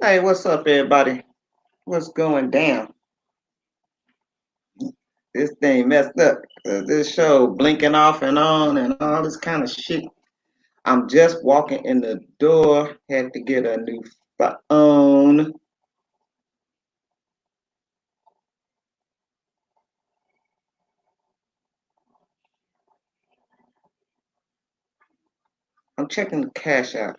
Hey, what's up, everybody? What's going down? This thing messed up. This show blinking off and on and all this kind of shit. I'm just walking in the door. Had to get a new phone. I'm checking the cash out.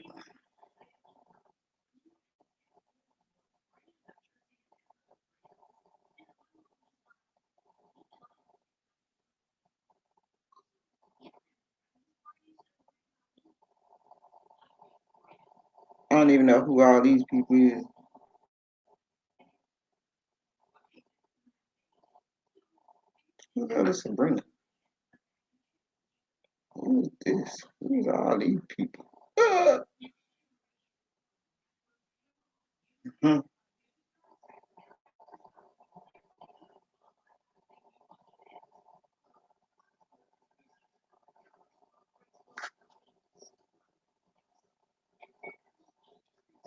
I don't even know who all these people is. Who the hell is Sabrina? Who is this? Who's all these people? Uh, hmm.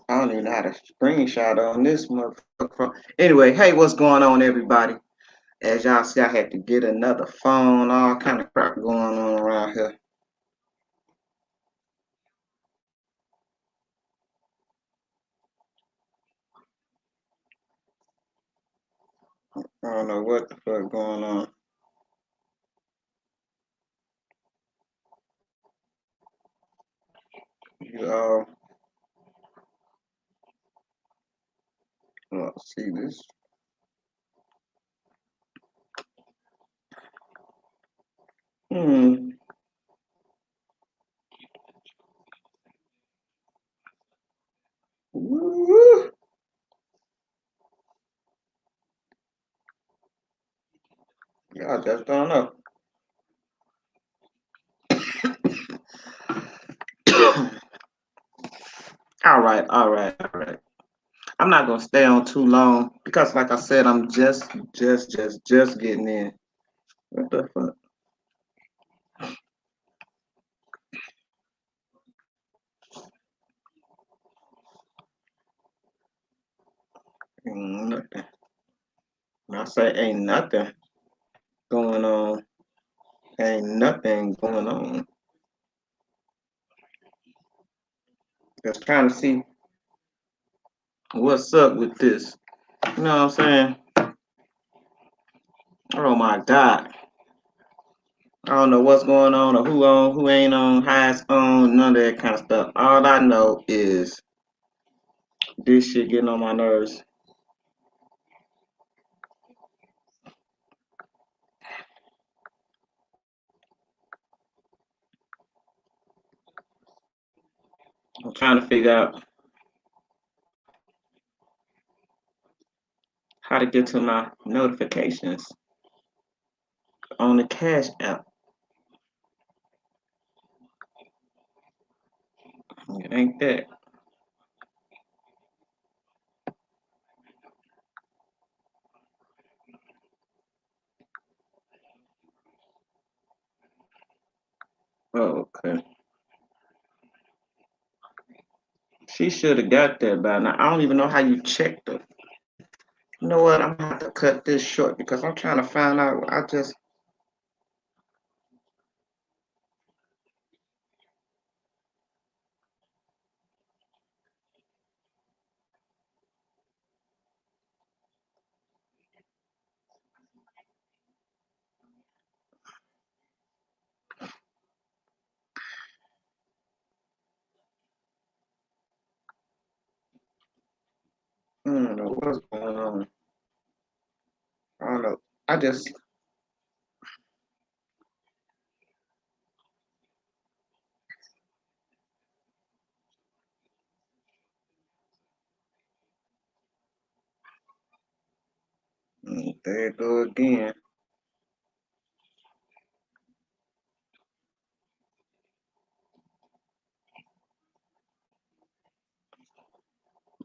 I don't even know how to screenshot on this motherfucker. Anyway, hey, what's going on, everybody? As y'all see, I had to get another phone. All kind of crap going on around here. I don't know what the fuck going on. You all see this? Hmm. Woo. Y'all just don't know. All right, all right, all right. I'm not gonna stay on too long because, like I said, I'm just getting in. What the fuck? Ain't nothing. When I say ain't nothing going on, ain't nothing going on. Just trying to see what's up with this. You know what I'm saying? Oh my God. I don't know what's going on, who ain't on, how it's on, none of that kind of stuff. All I know is this shit getting on my nerves. I'm trying to figure out how to get to my notifications on the Cash app. It ain't that. Oh, okay. She should have got that by now. I don't even know how you check the. You know what? I'm gonna have to cut this short because I'm trying to find out. I just. I don't know what's going on. I don't know. I just. There you go again.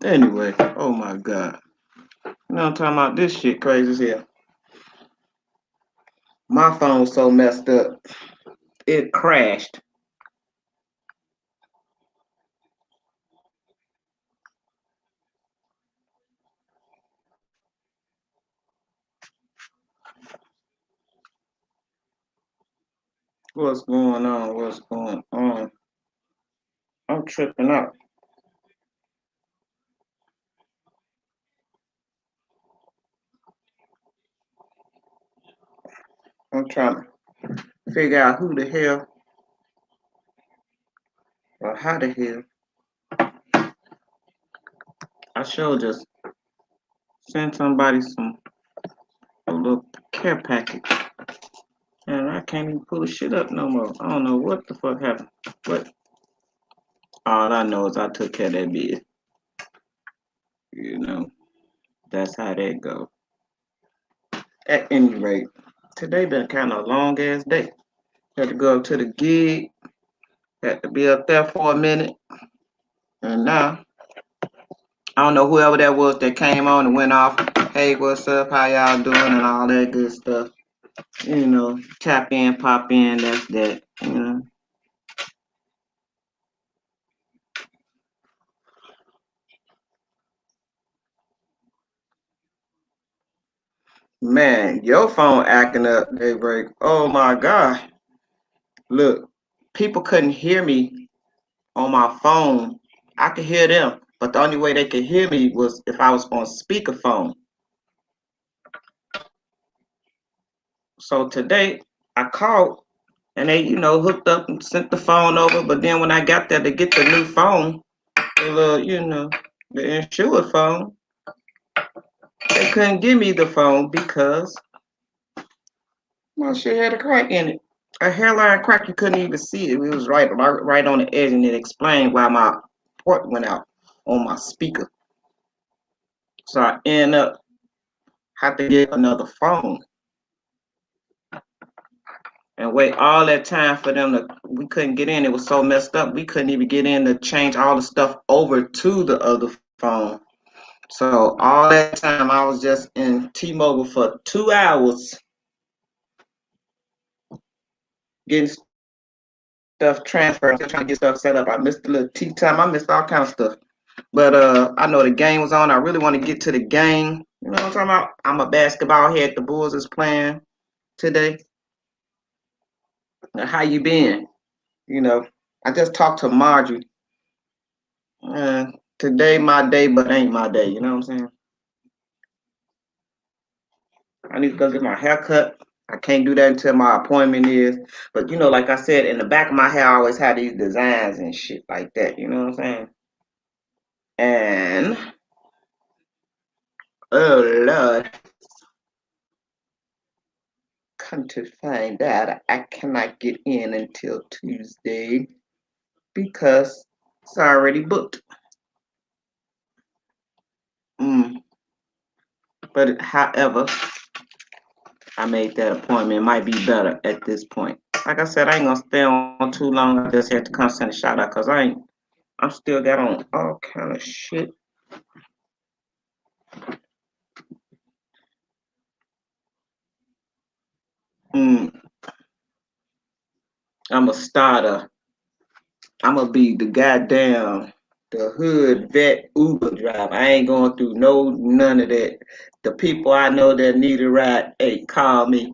Anyway, oh my God. You know what I'm talking about? This shit crazy as hell. My phone's so messed up. It crashed. What's going on? What's going on? I'm tripping out. I'm trying to figure out who the hell or how the hell. I sure just sent somebody a little care package. And I can't even pull the shit up no more. I don't know what the fuck happened. But all I know is I took care of that bitch. You know, that's how that go. At any rate, today been kind of a long ass day. Had to go up to the gig. Had to be up there for a minute. And now, I don't know whoever that was that came on and went off. Hey, what's up? How y'all doing? And all that good stuff. You know, tap in, pop in. That's that. You know, man, your phone acting up, Daybreak. Oh my god. Look, people couldn't hear me on my phone. I could hear them, but the only way they could hear me was if I was on speakerphone. So today, I called and they, hooked up and sent the phone over. But then when I got there to get the new phone, the little, the insured phone, they couldn't give me the phone because my shit had a crack in it. A hairline crack, you couldn't even see it. It was right on the edge, and it explained why my port went out on my speaker. So I ended up have to get another phone and wait all that time for them to. We couldn't get in. It was so messed up. We couldn't even get in to change all the stuff over to the other phone. So all that time I was just in T-Mobile for 2 hours getting stuff transferred, still trying to get stuff set up. I missed the little tea time. I missed all kind of stuff. But I know the game was on. I really want to get to the game. You know what I'm talking about? I'm a basketball head. The Bulls is playing today. How you been? You know, I just talked to Marjorie. Uh, Today my day, but ain't my day. You know what I'm saying? I need to go get my hair cut. I can't do that until my appointment is. But like I said, in the back of my hair, I always have these designs and shit like that. You know what I'm saying? And oh Lord, come to find out, I cannot get in until Tuesday because it's already booked. Mm. But however, I made that appointment. It might be better at this point. Like I said, I ain't gonna stay on too long. I just had to come send a shout out because I'm still got on all kind of shit. Mm. I'm a starter. I'm gonna be the hood vet Uber driver. I ain't going through none of that. The people I know that need a ride, hey, call me.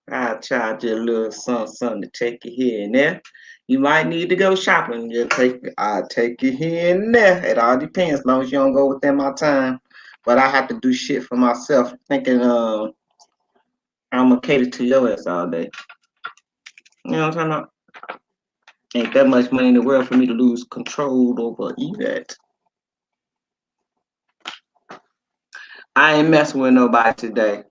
I'll charge you a little something to take you here and there. You might need to go shopping. I'll take you here and there. It all depends, as long as you don't go within my time. But I have to do shit for myself, thinking I'm gonna cater to your ass all day. You know what I'm talking about? Ain't that much money in the world for me to lose control over that. I ain't messing with nobody today.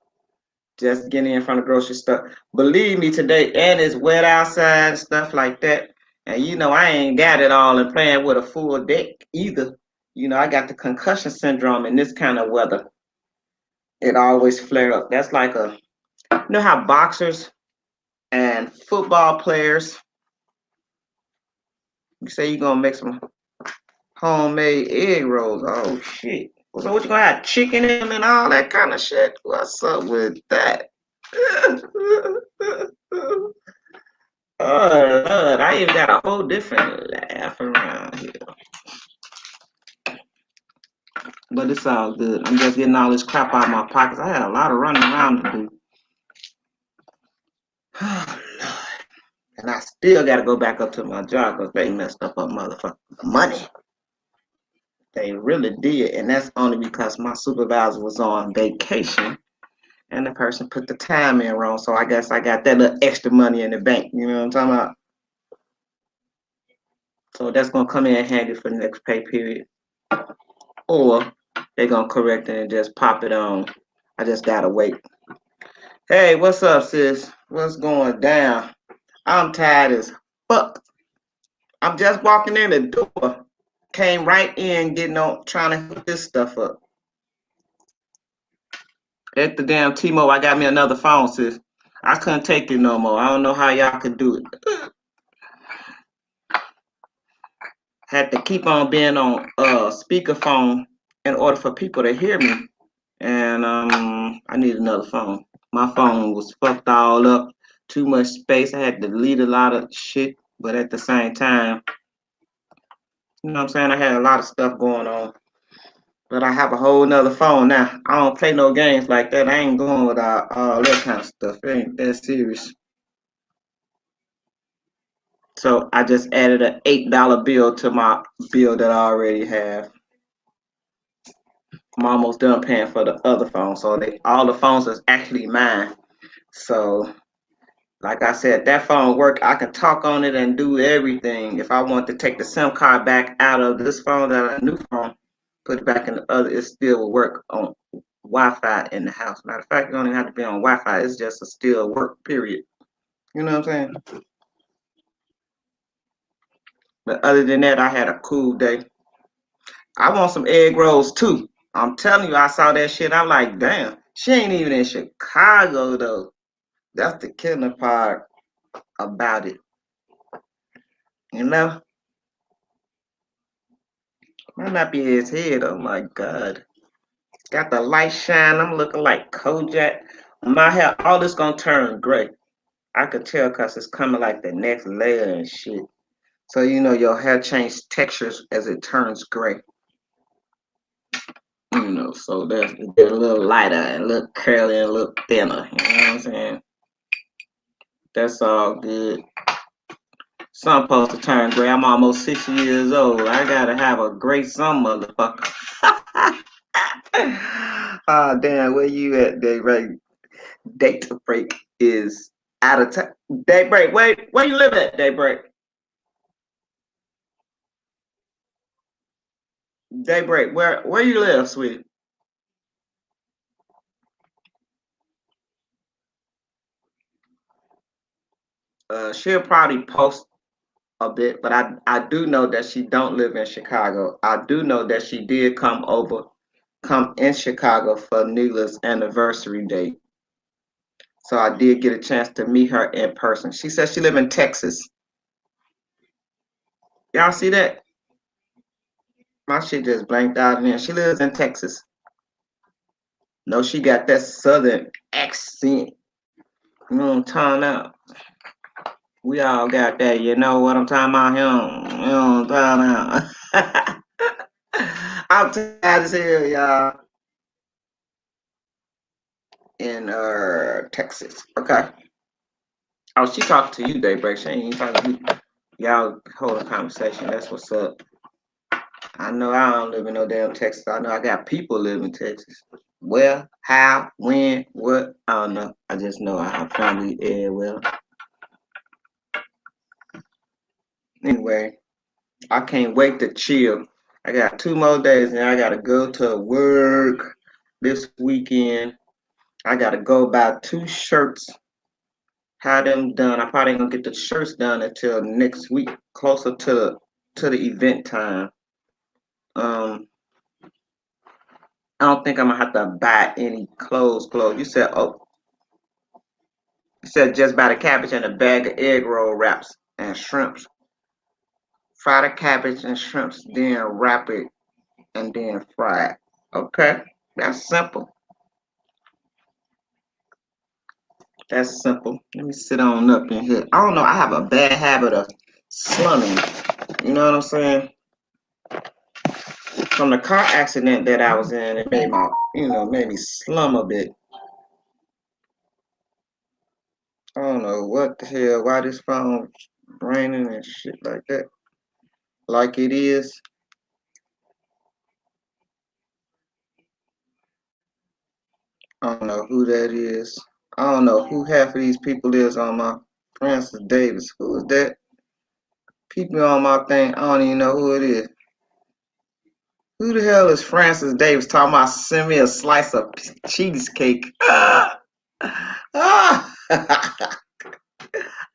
Just getting in front of grocery store. Believe me, today, and it's wet outside and stuff like that. And I ain't got it all and playing with a full deck either. I got the concussion syndrome in this kind of weather. It always flare up. That's like how boxers and football players, you say you're gonna make some homemade egg rolls. Oh shit. So what you gonna have? Chicken in them and all that kind of shit? What's up with that? Oh, Lord, I even got a whole different laugh around here. But it's all good. I'm just getting all this crap out of my pockets. I had a lot of running around to do. Oh, Lord. And I still got to go back up to my job because they messed up my motherfucking money. They really did. And that's only because my supervisor was on vacation and the person put the time in wrong. So I guess I got that little extra money in the bank. You know what I'm talking about? So that's going to come in handy for the next pay period. Or they're going to correct it and just pop it on. I just got to wait. Hey, what's up, sis? What's going down? I'm tired as fuck. I'm just walking in the door. Came right in, getting on, trying to hook this stuff up. At the damn T-Mobile, I got me another phone, sis. I couldn't take it no more. I don't know how y'all could do it. Had to keep on being on speakerphone in order for people to hear me. And I need another phone. My phone was fucked all up. Too much space. I had to delete a lot of shit. But at the same time, you know what I'm saying? I had a lot of stuff going on. But I have a whole nother phone now. I don't play no games like that. I ain't going with all that kind of stuff. It ain't that serious. So I just added an $8 bill to my bill that I already have. I'm almost done paying for the other phone. So all the phones is actually mine. So like I said, that phone work. I can talk on it and do everything. If I want to take the SIM card back out of this phone, that a new phone, put it back in the other, it still will work on Wi-Fi in the house. Matter of fact, you don't even have to be on Wi-Fi. It's just a still work, period. You know what I'm saying? But other than that, I had a cool day. I want some egg rolls too. I'm telling you, I saw that shit. I'm like, damn, she ain't even in Chicago though. That's the killing part about it. You know? My nappy ass head. Oh my god. Got the light shine. I'm looking like Kojak. My hair, all this gonna turn gray. I could tell because it's coming like the next layer and shit. So you know your hair changes textures as it turns gray. You know, so that's get a little lighter and a little curly and a little thinner. You know what I'm saying? That's all good. So I'm supposed to turn gray. I'm almost 60 years old. I gotta have a great some motherfucker. Ah, damn, where you at, Daybreak? Date break is out of time. Daybreak, where you live at, Daybreak? Daybreak, where you live, sweetie? She'll probably post a bit, but I do know that she don't live in Chicago. I do know that she did come in Chicago for Neela's anniversary date. So I did get a chance to meet her in person. She says she live in Texas. Y'all see that? My shit just blanked out in there. She lives in Texas. No, she got that southern accent. You know what I'm talking about? We all got that. You know what I'm talking about? Him. You know what I'm talking about? I'm tired as hell, y'all. In Texas. Okay. Oh, she talked to you, Daybreak. She ain't talking to me. Y'all hold a conversation. That's what's up. I know I don't live in no damn Texas. I know I got people live in Texas. Where, how, when, what? I don't know. I just know I have family everywhere. Anyway, I can't wait to chill. I got 2 more days and I gotta go to work this weekend. I gotta go buy 2 shirts, have them done. I probably ain't gonna get the shirts done until next week, closer to the event time. Um, I don't think I'm gonna have to buy any clothes. Clothes. You said just buy the cabbage and a bag of egg roll wraps and shrimps. Fry the cabbage and shrimps, then wrap it and then fry it. Okay, that's simple. That's simple. Let me sit on up in here. I don't know. I have a bad habit of slumming. You know what I'm saying? From the car accident that I was in, it made me slum a bit. I don't know what the hell, why this phone raining and shit like that. Like it is. I don't know who that is. I don't know who half of these people is on my Francis Davis. Who is that? People on my thing, I don't even know who it is. Who the hell is Francis Davis talking about send me a slice of cheesecake? Ah!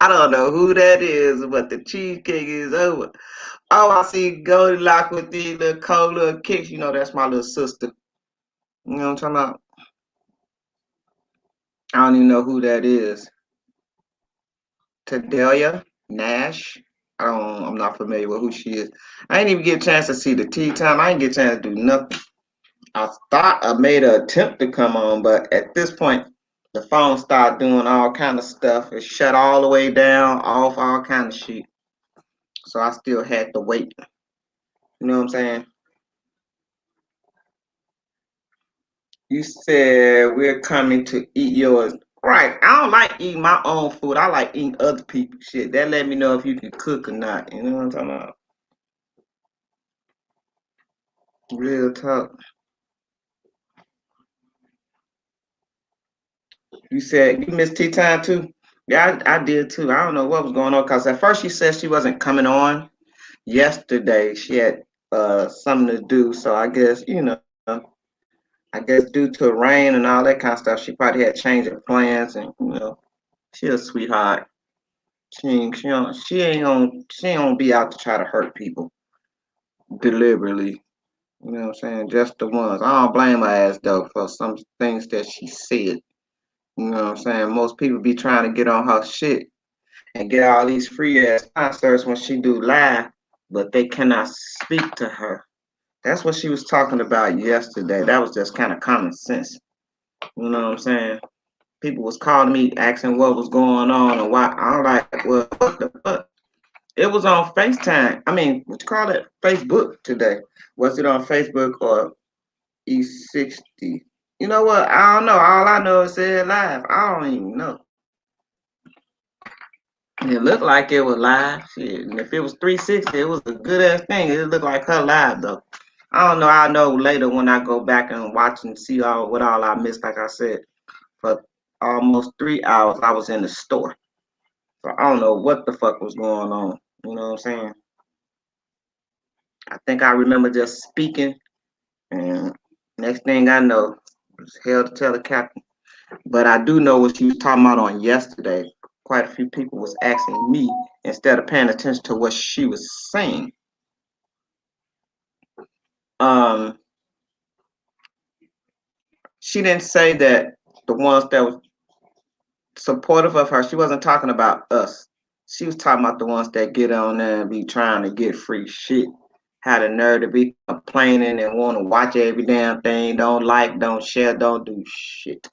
I don't know who that is, but the cheesecake is over. Oh, I see Goldilocks with these little cold little kicks. You know, that's my little sister. You know what I'm talking about? I don't even know who that is. Tadelia Nash. I'm not familiar with who she is. I didn't even get a chance to see the tea time. I didn't get a chance to do nothing. I thought I made an attempt to come on, but at this point, the phone started doing all kind of stuff. It shut all the way down, off all kind of shit. So I still had to wait. You know what I'm saying? You said we're coming to eat yours. Right. I don't like eating my own food. I like eating other people's shit. That let me know if you can cook or not. You know what I'm talking about? Real talk. You said you missed tea time too? Yeah, I did too. I don't know what was going on because at first she said she wasn't coming on yesterday. She had something to do. So I guess, I guess due to rain and all that kind of stuff, she probably had changed her plans and she a sweetheart. She ain't gonna be out to try to hurt people deliberately. You know what I'm saying? Just the ones. I don't blame her ass though for some things that she said. You know what I'm saying? Most people be trying to get on her shit and get all these free ass concerts when she do live, but they cannot speak to her. That's what she was talking about yesterday. That was just kind of common sense. You know what I'm saying? People was calling me asking what was going on and why. I'm like, well, what the fuck? It was on FaceTime. I mean, what you call it? Facebook today. Was it on Facebook or E60? You know what? I don't know. All I know is said live. I don't even know. It looked like it was live. Shit. And if it was 360, it was a good ass thing. It looked like her live though. I don't know. I'll know later when I go back and watch and see what all I missed. Like I said, for almost 3 hours I was in the store. So I don't know what the fuck was going on. You know what I'm saying? I think I remember just speaking, and next thing I know, it was hell to tell the captain. But I do know what she was talking about on yesterday. Quite a few people was asking me instead of paying attention to what she was saying. Um, she didn't say that the ones that was supportive of her, she wasn't talking about us. She was talking about the ones that get on there and be trying to get free shit. Had the nerve to be complaining and want to watch every damn thing, don't like, don't share, don't do shit.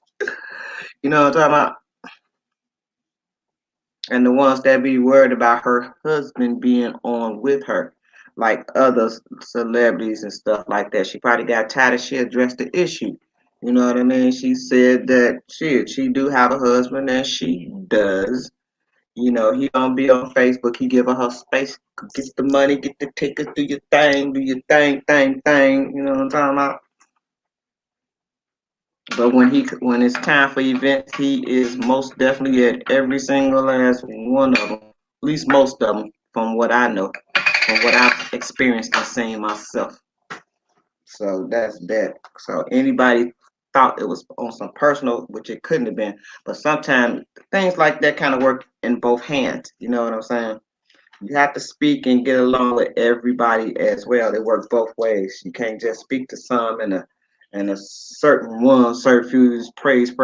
You know what I'm talking about? And the ones that be worried about her husband being on with her, like other celebrities and stuff like that. She probably got tired of she addressed the issue. You know what I mean? She said that she do have a husband and she does. You know, he don't be on Facebook. He give her space, get the money, get the tickets, do your thing. You know what I'm talking about? But when it's time for events, he is most definitely at every single last one of them. At least most of them, from what I know, from what I've experienced and seen myself. So that's that. So anybody thought it was on some personal, which it couldn't have been. But sometimes things like that kind of work in both hands. You know what I'm saying? You have to speak and get along with everybody as well. They work both ways. You can't just speak to some and a certain one, certain few is praise.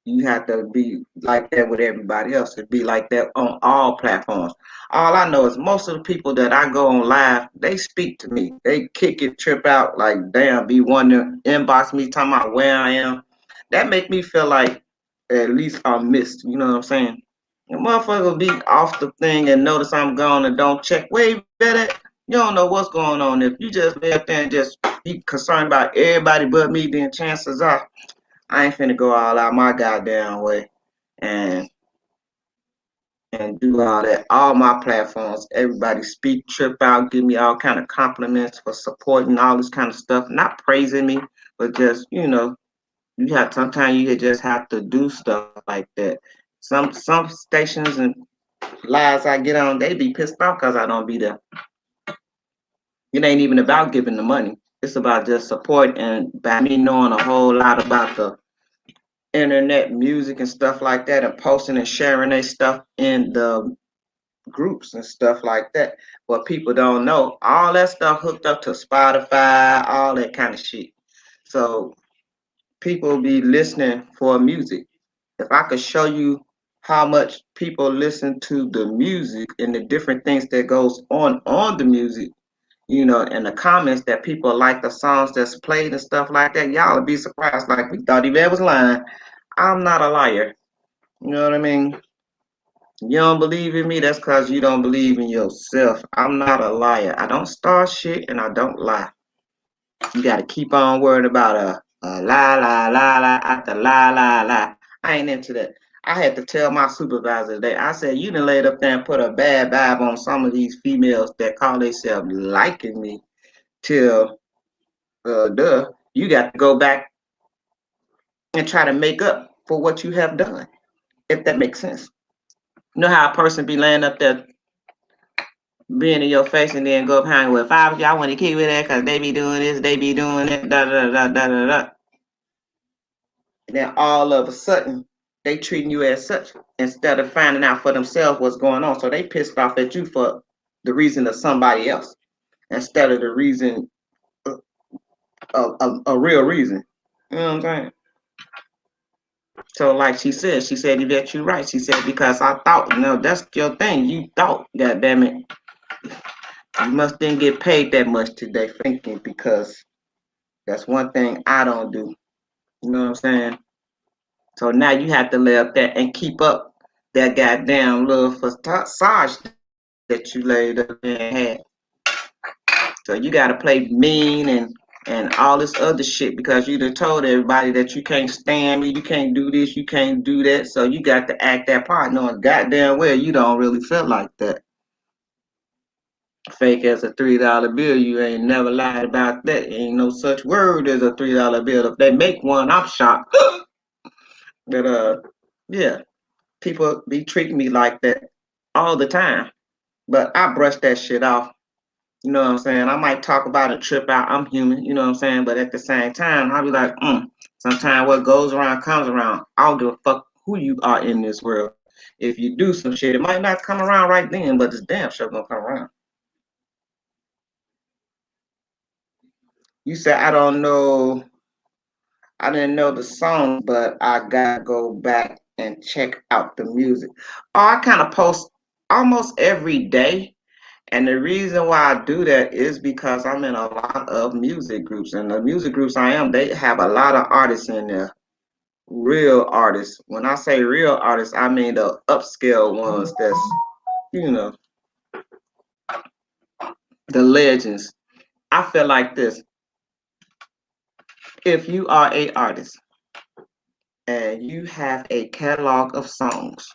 You have to be like that with everybody else. To be like that on all platforms. All I know is most of the people that I go on live, they speak to me. They kick it, trip out, like damn, be one to inbox me talking about where I am. That make me feel like at least I'm missed. You know what I'm saying? The motherfucker be off the thing and notice I'm gone and don't check. Wait, better. You don't know what's going on. If you just left there and just be concerned about everybody but me, then chances are I ain't finna go all out my goddamn way. And and do all that. All my platforms, everybody speak, trip out, give me all kind of compliments for supporting all this kind of stuff. Not praising me, but just you have sometimes you just have to do stuff like that. Some stations and lives I get on, they be pissed off because I don't be there. It ain't even about giving the money. It's about just support and by me knowing a whole lot about the internet music and stuff like that and posting and sharing their stuff in the groups and stuff like that. But people don't know all that stuff hooked up to Spotify, all that kind of shit. So people be listening for music. If I could show you how much people listen to the music and the different things that goes on the music, and the comments that people like the songs that's played and stuff like that, y'all would be surprised. Like we thought he was lying. I'm not a liar. You know what I mean? You don't believe in me, that's because you don't believe in yourself. I'm not a liar. I don't start shit and I don't lie. You got to keep on worrying about a la la la la after la la la. I ain't into that. I had to tell my supervisor today. I said, you done laid up there and put a bad vibe on some of these females that call themselves liking me till you got to go back and try to make up for what you have done, if that makes sense. You know how a person be laying up there being in your face and then go behind with five y'all want to keep with that because they be doing this, they be doing that, da da da da da da. And then all of a sudden, they treating you as such instead of finding out for themselves what's going on. So they pissed off at you for the reason of somebody else instead of the reason of a real reason. You know what I'm saying? So like she said, Yvette, you right. She said, because I thought, that's your thing. You thought, God damn it. You must didn't get paid that much today thinking because that's one thing I don't do. You know what I'm saying? So now you have to lay up there and keep up that goddamn little facade that you laid up there and had. So you got to play mean and all this other shit because you done told everybody that you can't stand me, you can't do this, you can't do that. So you got to act that part knowing goddamn well you don't really feel like that. Fake as a $3 bill, you ain't never lied about that. Ain't no such word as a $3 bill. If they make one, I'm shocked. But yeah, people be treating me like that all the time. But I brush that shit off. You know what I'm saying? I might talk about a trip out. I'm human, you know what I'm saying? But at the same time, I'll be like, sometimes what goes around comes around. I don't give a fuck who you are in this world. If you do some shit, it might not come around right then, but it's damn sure gonna come around. You said I didn't know the song, but I gotta go back and check out the music. Oh, I kind of post almost every day. And the reason why I do that is because I'm in a lot of music groups. And the music groups I am, they have a lot of artists in there. Real artists. When I say real artists, I mean the upscale ones that's, you know, the legends. I feel like this. If you are a artist and you have a catalog of songs,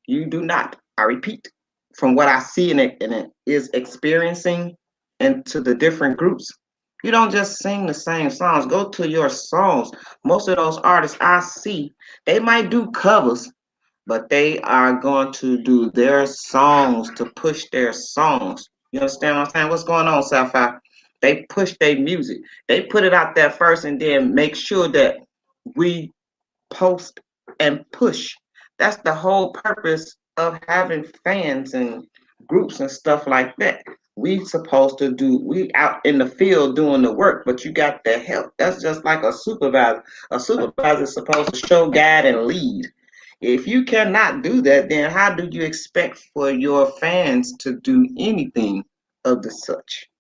you do not, I repeat, from what I see in it is experiencing into the different groups. You don't just sing the same songs. Go to your songs. Most of those artists I see, they might do covers, but they are going to do their songs to push their songs. You understand what I'm saying? What's going on, Sapphire? They push their music. They put it out there first and then make sure that we post and push. That's the whole purpose of having fans and groups and stuff like that. We out in the field doing the work, but you got the help. That's just like a supervisor. A supervisor is supposed to show, guide, and lead. If you cannot do that, then how do you expect for your fans to do anything of the such?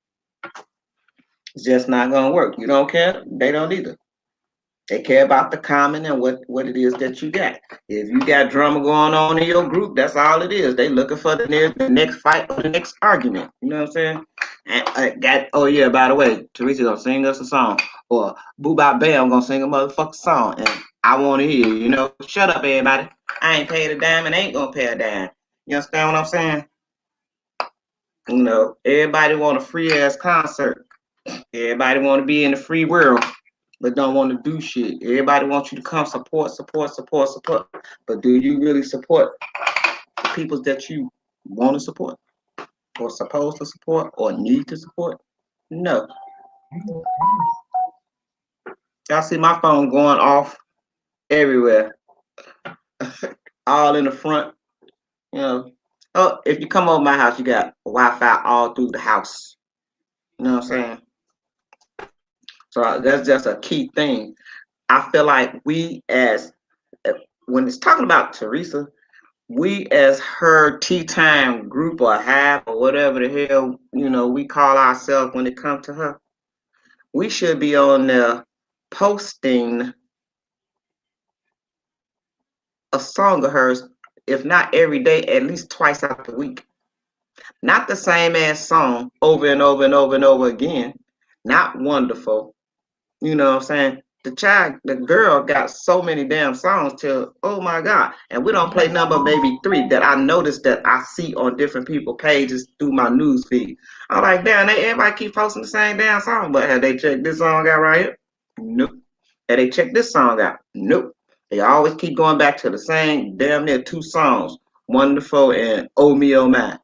It's just not gonna work. You don't care, they don't either. They care about the comment and what it is that you got. If you got drama going on in your group, that's all it is. They looking for the next fight or the next argument. You know what I'm saying? And oh yeah, by the way, Teresa gonna sing us a song, or Boo Bop Bam gonna sing a motherfucking song, and I want to hear. Shut up, everybody. I ain't paid a dime and ain't gonna pay a dime. You understand what I'm saying? Everybody want a free ass concert. Everybody want to be in the free world, but don't want to do shit. Everybody wants you to come support, support, support, support. But do you really support the people that you want to support, or supposed to support, or need to support? No. Y'all see my phone going off everywhere, all in the front. You know. Oh, if you come over my house, you got Wi-Fi all through the house. You know what I'm saying? So that's just a key thing. I feel like when it's talking about Teresa, we as her tea time group or half or whatever the hell we call ourselves when it comes to her, we should be on there posting a song of hers, if not every day, at least twice out the week. Not the same ass song over and over and over and over again. Not wonderful. You know what I'm saying? The girl got so many damn songs till, oh my God. And we don't play number maybe three that I noticed that I see on different people's pages through my news feed. I'm like, damn, everybody keep posting the same damn song, but have they checked this song out right here? Nope. Have they checked this song out? Nope. They always keep going back to the same damn near two songs, Wonderful and Oh Me Oh My.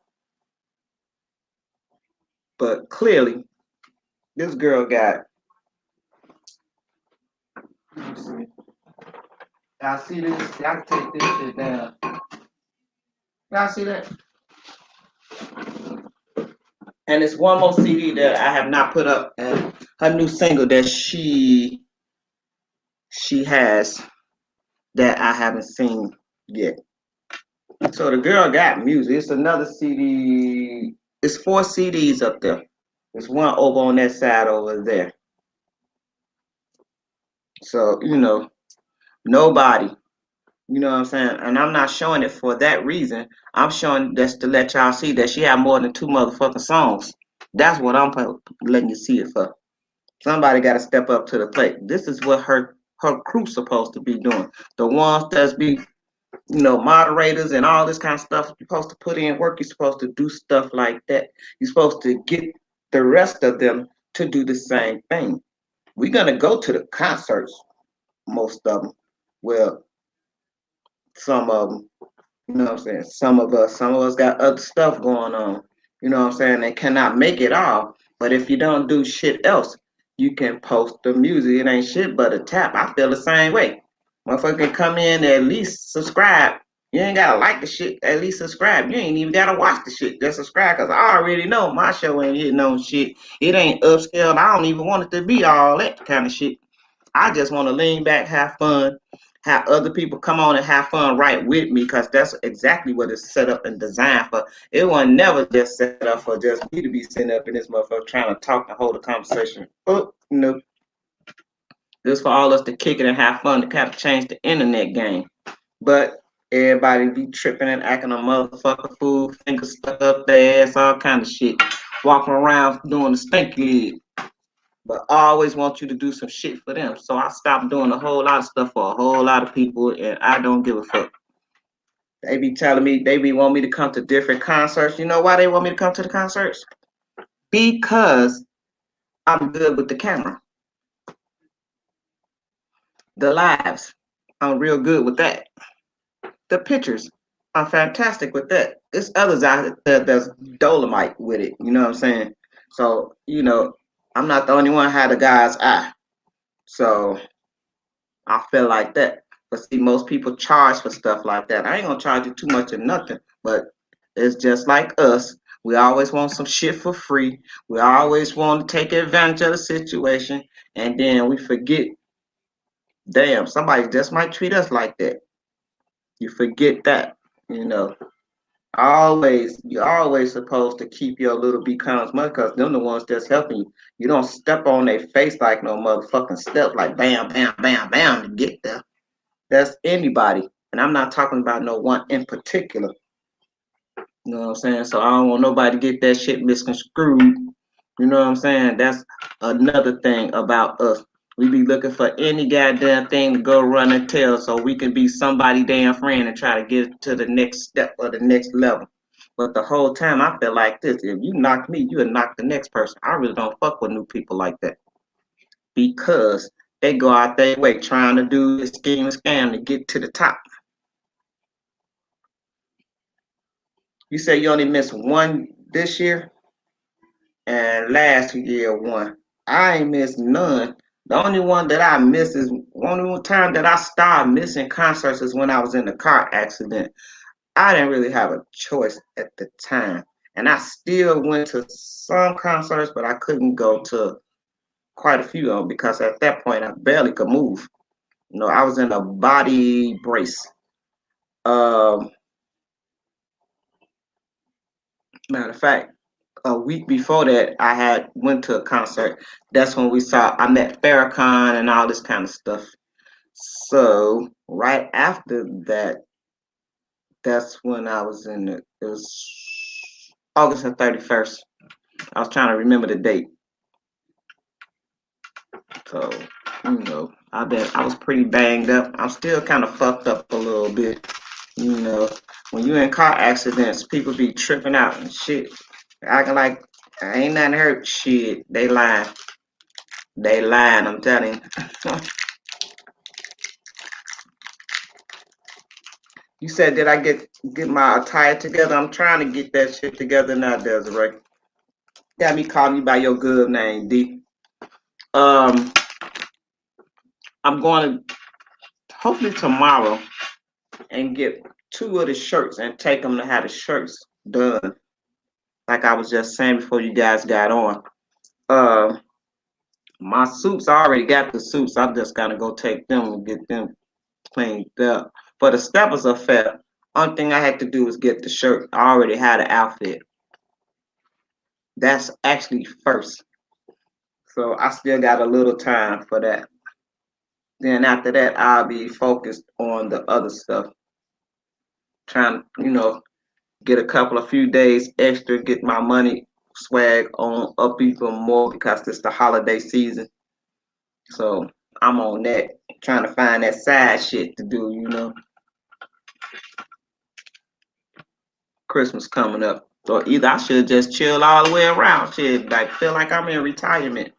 But clearly, this girl got, let me see. Y'all see this? Y'all take this shit down. Y'all see that? And it's one more CD that I have not put up, and her new single that she has that I haven't seen yet. So the girl got music. It's another CD. It's 4 CDs up there. There's one over on that side over there. So nobody. You know what I'm saying? And I'm not showing it for that reason. I'm showing that's to let y'all see that she had more than two motherfucking songs. That's what I'm letting you see it for. Somebody got to step up to the plate. This is what her crew's supposed to be doing. The ones that's be moderators and all this kind of stuff. You're supposed to put in work. You're supposed to do stuff like that. You're supposed to get the rest of them to do the same thing. We're gonna go to the concerts, most of them. Well, some of them. You know what I'm saying? Some of us got other stuff going on. You know what I'm saying? They cannot make it all. But if you don't do shit else, you can post the music. It ain't shit but a tap. I feel the same way. Motherfucker can come in and at least subscribe. You ain't gotta like the shit. At least subscribe. You ain't even gotta watch the shit. Just subscribe, cause I already know my show ain't hitting on shit. It ain't upscaled. I don't even want it to be all that kind of shit. I just want to lean back, have fun, have other people come on and have fun right with me, because that's exactly what it's set up and designed for. It wasn't never just set up for just me to be sitting up in this motherfucker trying to talk and hold a conversation. Oh, no. This for all us to kick it and have fun to kind of change the internet game. But everybody be tripping and acting a motherfucker fool, fingers stuck up their ass, all kind of shit. Walking around doing the stinky leg. But I always want you to do some shit for them. So I stopped doing a whole lot of stuff for a whole lot of people, and I don't give a fuck. They be telling me, they be want me to come to different concerts. You know why they want me to come to the concerts? Because I'm good with the camera. The lives, I'm real good with that. The pictures, I'm fantastic with that. There's others out there that's dolomite with it. You know what I'm saying? So, I'm not the only one who had a guy's eye. So I feel like that. But see, most people charge for stuff like that. I ain't gonna charge you too much of nothing, but it's just like us. We always want some shit for free. We always want to take advantage of the situation, and then we forget, damn, somebody just might treat us like that. You forget that, you know. You're always supposed to keep your little becomes money, because them the ones that's helping you. You don't step on their face like no motherfucking step, like bam, bam, bam, bam to get there. That's anybody. And I'm not talking about no one in particular. You know what I'm saying? So I don't want nobody to get that shit misconstrued. You know what I'm saying? That's another thing about us. We be looking for any goddamn thing to go run and tell so we can be somebody damn friend and try to get to the next step or the next level. But the whole time I feel like this, if you knock me, you would knock the next person. I really don't fuck with new people like that because they go out their way trying to do this scheme and scam to get to the top. You say you only missed one this year and last year one. I ain't missed none. The only one that I miss is only one time that I started missing concerts is when I was in a car accident. I didn't really have a choice at the time. And I still went to some concerts, but I couldn't go to quite a few of them because at that point I barely could move. You know, I was in a body brace. Um, Matter of fact, a week before that, I had went to a concert. That's when I met Farrakhan and all this kind of stuff. So right after that, that's when I was it was August the 31st. I was trying to remember the date. So, I was pretty banged up. I'm still kind of fucked up a little bit. You know, when you in car accidents, people be tripping out and shit. Acting like I ain't nothing hurt. Shit, they lying. They lying, I'm telling you. You said, did I get my attire together? I'm trying to get that shit together now, Desiree. Got me calling you by your good name, D. Um, I'm going to hopefully tomorrow and get two of the shirts and take them to have the shirts done. Like I was just saying before you guys got on. Uh, my suits, I already got the suits. I'm just gonna go take them and get them cleaned up. For the steppers affair, only thing I had to do was get the shirt. I already had an outfit. That's actually first. So I still got a little time for that. Then after that, I'll be focused on the other stuff. Trying, get a couple of few days extra, get my money swag on up even more because it's the holiday season. So I'm on that, trying to find that side shit to do. Christmas coming up. So either I should just chill all the way around, shit, like feel like I'm in retirement.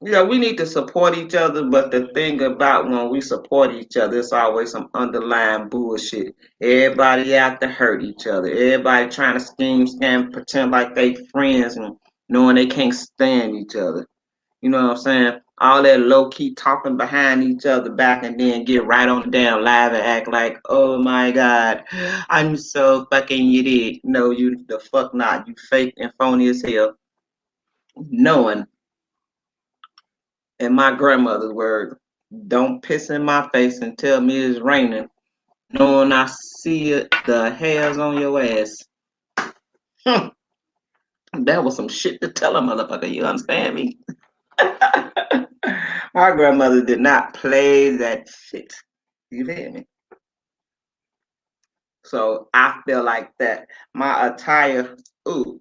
We need to support each other, but the thing about when we support each other, it's always some underlying bullshit. Everybody out to hurt each other. Everybody trying to scheme, scam, pretend like they friends and knowing they can't stand each other. You know what I'm saying? All that low key talking behind each other back and then get right on the damn live and act like, oh my God, I'm so fucking you did. No, you the fuck not. You fake and phony as hell. Knowing, in my grandmother's word, don't piss in my face and tell me it's raining. Knowing I see it, the hairs on your ass. That was some shit to tell a motherfucker. You understand me? My grandmother did not play that shit. You feel me? So I feel like that. My attire, ooh,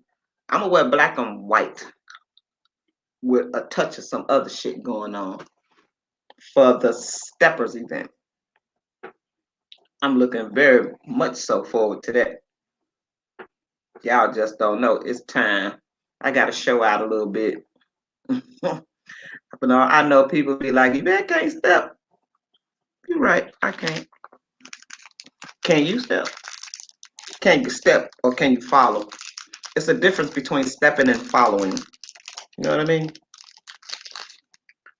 I'm gonna wear black and white with a touch of some other shit going on for the Steppers event. I'm looking very much so forward to that. Y'all just don't know. It's time. I gotta show out a little bit. But no, I know people be like, you man can't step. You're right, I can't. Can you step? Can you step or can you follow? It's a difference between stepping and following. You know what I mean?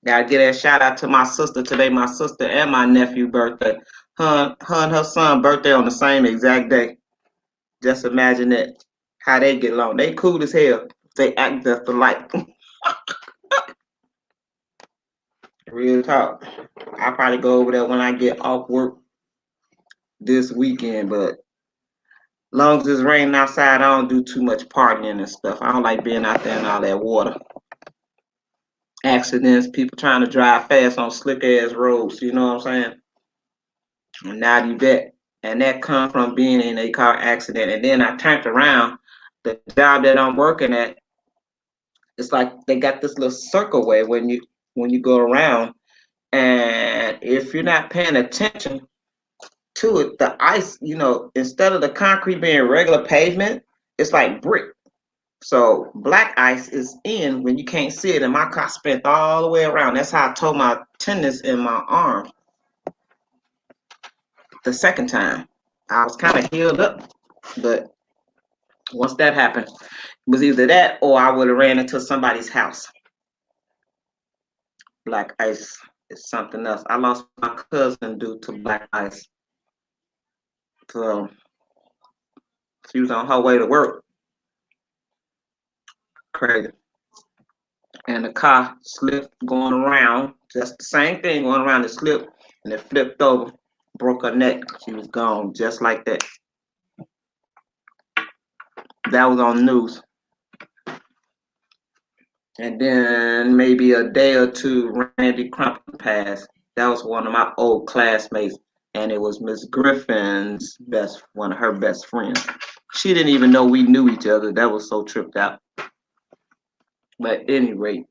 Gotta get a shout out to my sister today, my sister and my nephew birthday. Her and her son birthday on the same exact day. Just imagine that. How they get along. They cool as hell. They act just alike. Real talk. I'll probably go over there when I get off work this weekend, but long as it's raining outside, I don't do too much partying and stuff. I don't like being out there in all that water. Accidents, people trying to drive fast on slick ass roads, you know what I'm saying? And now you bet. And that come from being in a car accident. And then I turned around. The job that I'm working at, it's like they got this little circle way when you go around, and if you're not paying attention to it, the ice, instead of the concrete being regular pavement, it's like brick. So black ice is in when you can't see it, and my car spent all the way around. That's how I tore my tendons in my arm the second time. I was kind of healed up, but once that happened, it was either that or I would have ran into somebody's house. Black ice is something else. I lost my cousin due to black ice. So she was on her way to work. Crazy. And the car slipped going around. Just the same thing going around. It slipped and it flipped over, broke her neck. She was gone just like that. That was on the news. And then maybe a day or two, Randy Crumpton passed. That was one of my old classmates, and it was Miss Griffin's one of her best friends. She didn't even know we knew each other. That was so tripped out. But anyway,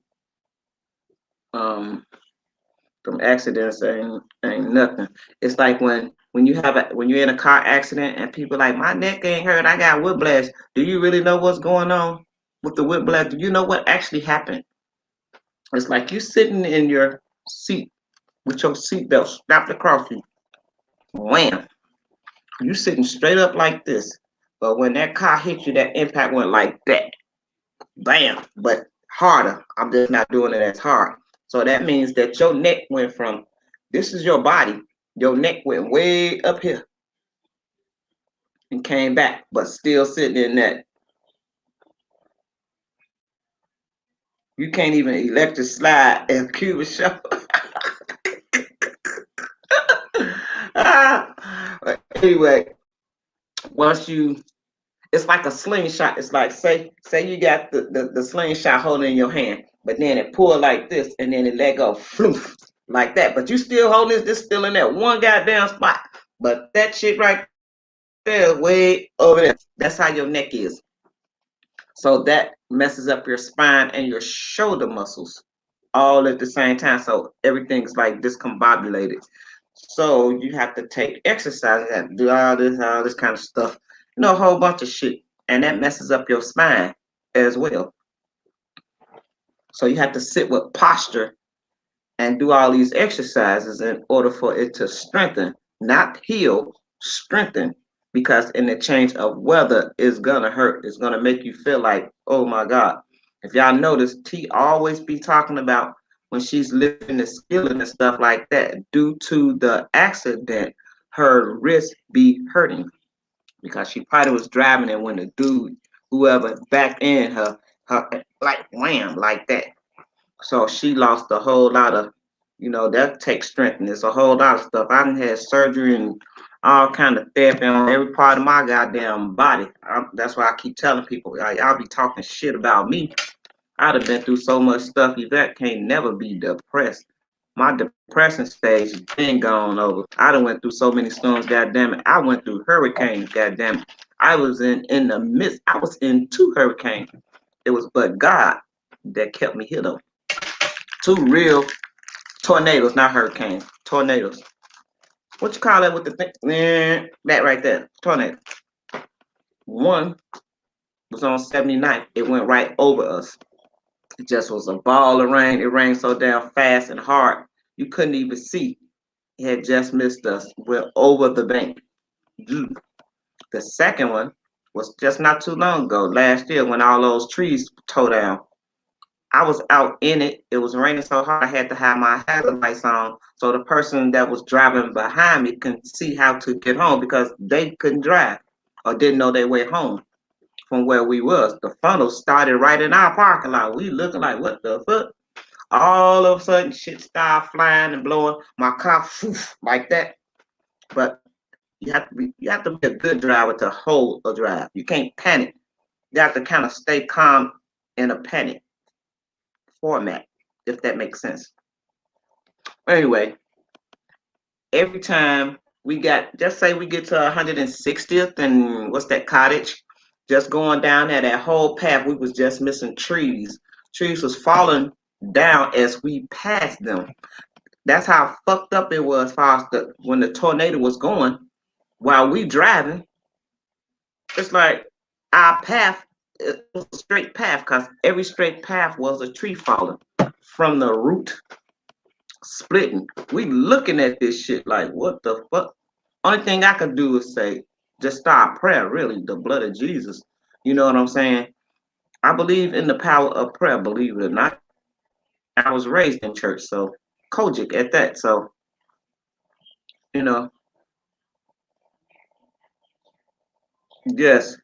um, from accidents ain't nothing. It's like when when you're in a car accident and people like my neck ain't hurt, I got whiplash. Do you really know what's going on with the whiplash? Do you know what actually happened? It's like you sitting in your seat with your seatbelt strapped across you. Wham! You sitting straight up like this. But when that car hit you, that impact went like that. Bam! But harder. I'm just not doing it as hard. So that means that your neck went from this is your body. Your neck went way up here and came back, but still sitting in that. You can't even electric slide and cube show. But anyway, once you it's like a slingshot. It's like say you got the slingshot holding in your hand, but then it pull like this and then it let go floof, like that. But you still holding this still in that one goddamn spot. But that shit right there, way over there. That's how your neck is. So that messes up your spine and your shoulder muscles all at the same time. So everything's like discombobulated. So you have to take exercise, you have to do all this kind of stuff, a whole bunch of shit. And that messes up your spine as well. So you have to sit with posture and do all these exercises in order for it to strengthen, not heal, strengthen. Because in the change of weather, it's gonna hurt. It's gonna make you feel like, oh my God. If y'all notice, T always be talking about when she's lifting the skillet and stuff like that, due to the accident, her wrist be hurting because she probably was driving and when the dude, whoever backed in her like wham, like that. So she lost a whole lot of, that takes strength and it's a whole lot of stuff. I done had surgery and all kind of therapy on every part of my goddamn body. That's why I keep telling people, y'all be talking shit about me. I'd have been through so much stuff. Yvette can't never be depressed. My depression stage been gone over. I done went through so many storms, goddamn it. I went through hurricanes, goddamn it. I was in the midst. I was in two hurricanes. It was but God that kept me here though. Two real tornadoes, not hurricanes. Tornadoes. What you call that with the thing? That right there. Tornado. One was on 79th. It went right over us. It just was a ball of rain. It rained so damn fast and hard. You couldn't even see. It had just missed us. We're over the bank. The second one was just not too long ago, last year, when all those trees tore down. I was out in it. It was raining so hard I had to have my hazard lights on so the person that was driving behind me can see how to get home because they couldn't drive or didn't know their way home from where we was. The funnel started right in our parking lot. We looking like, what the fuck? All of a sudden, shit started flying and blowing. My car, like that. But you have to be a good driver to hold a drive. You can't panic. You have to kind of stay calm in a panic format, if that makes sense. Anyway, every time we got, just say we get to 160th and what's that cottage? Just going down there, that whole path, we was just missing trees. Trees was falling down as we passed them. That's how fucked up it was as far as when the tornado was going. While we driving, it's like our path, it was a straight path because every straight path was a tree falling from the root splitting. We looking at this shit like, what the fuck? Only thing I could do is say, just start prayer, really, the blood of Jesus. You know what I'm saying? I believe in the power of prayer, believe it or not. I was raised in church, so Kojic at that. So, you know, yes,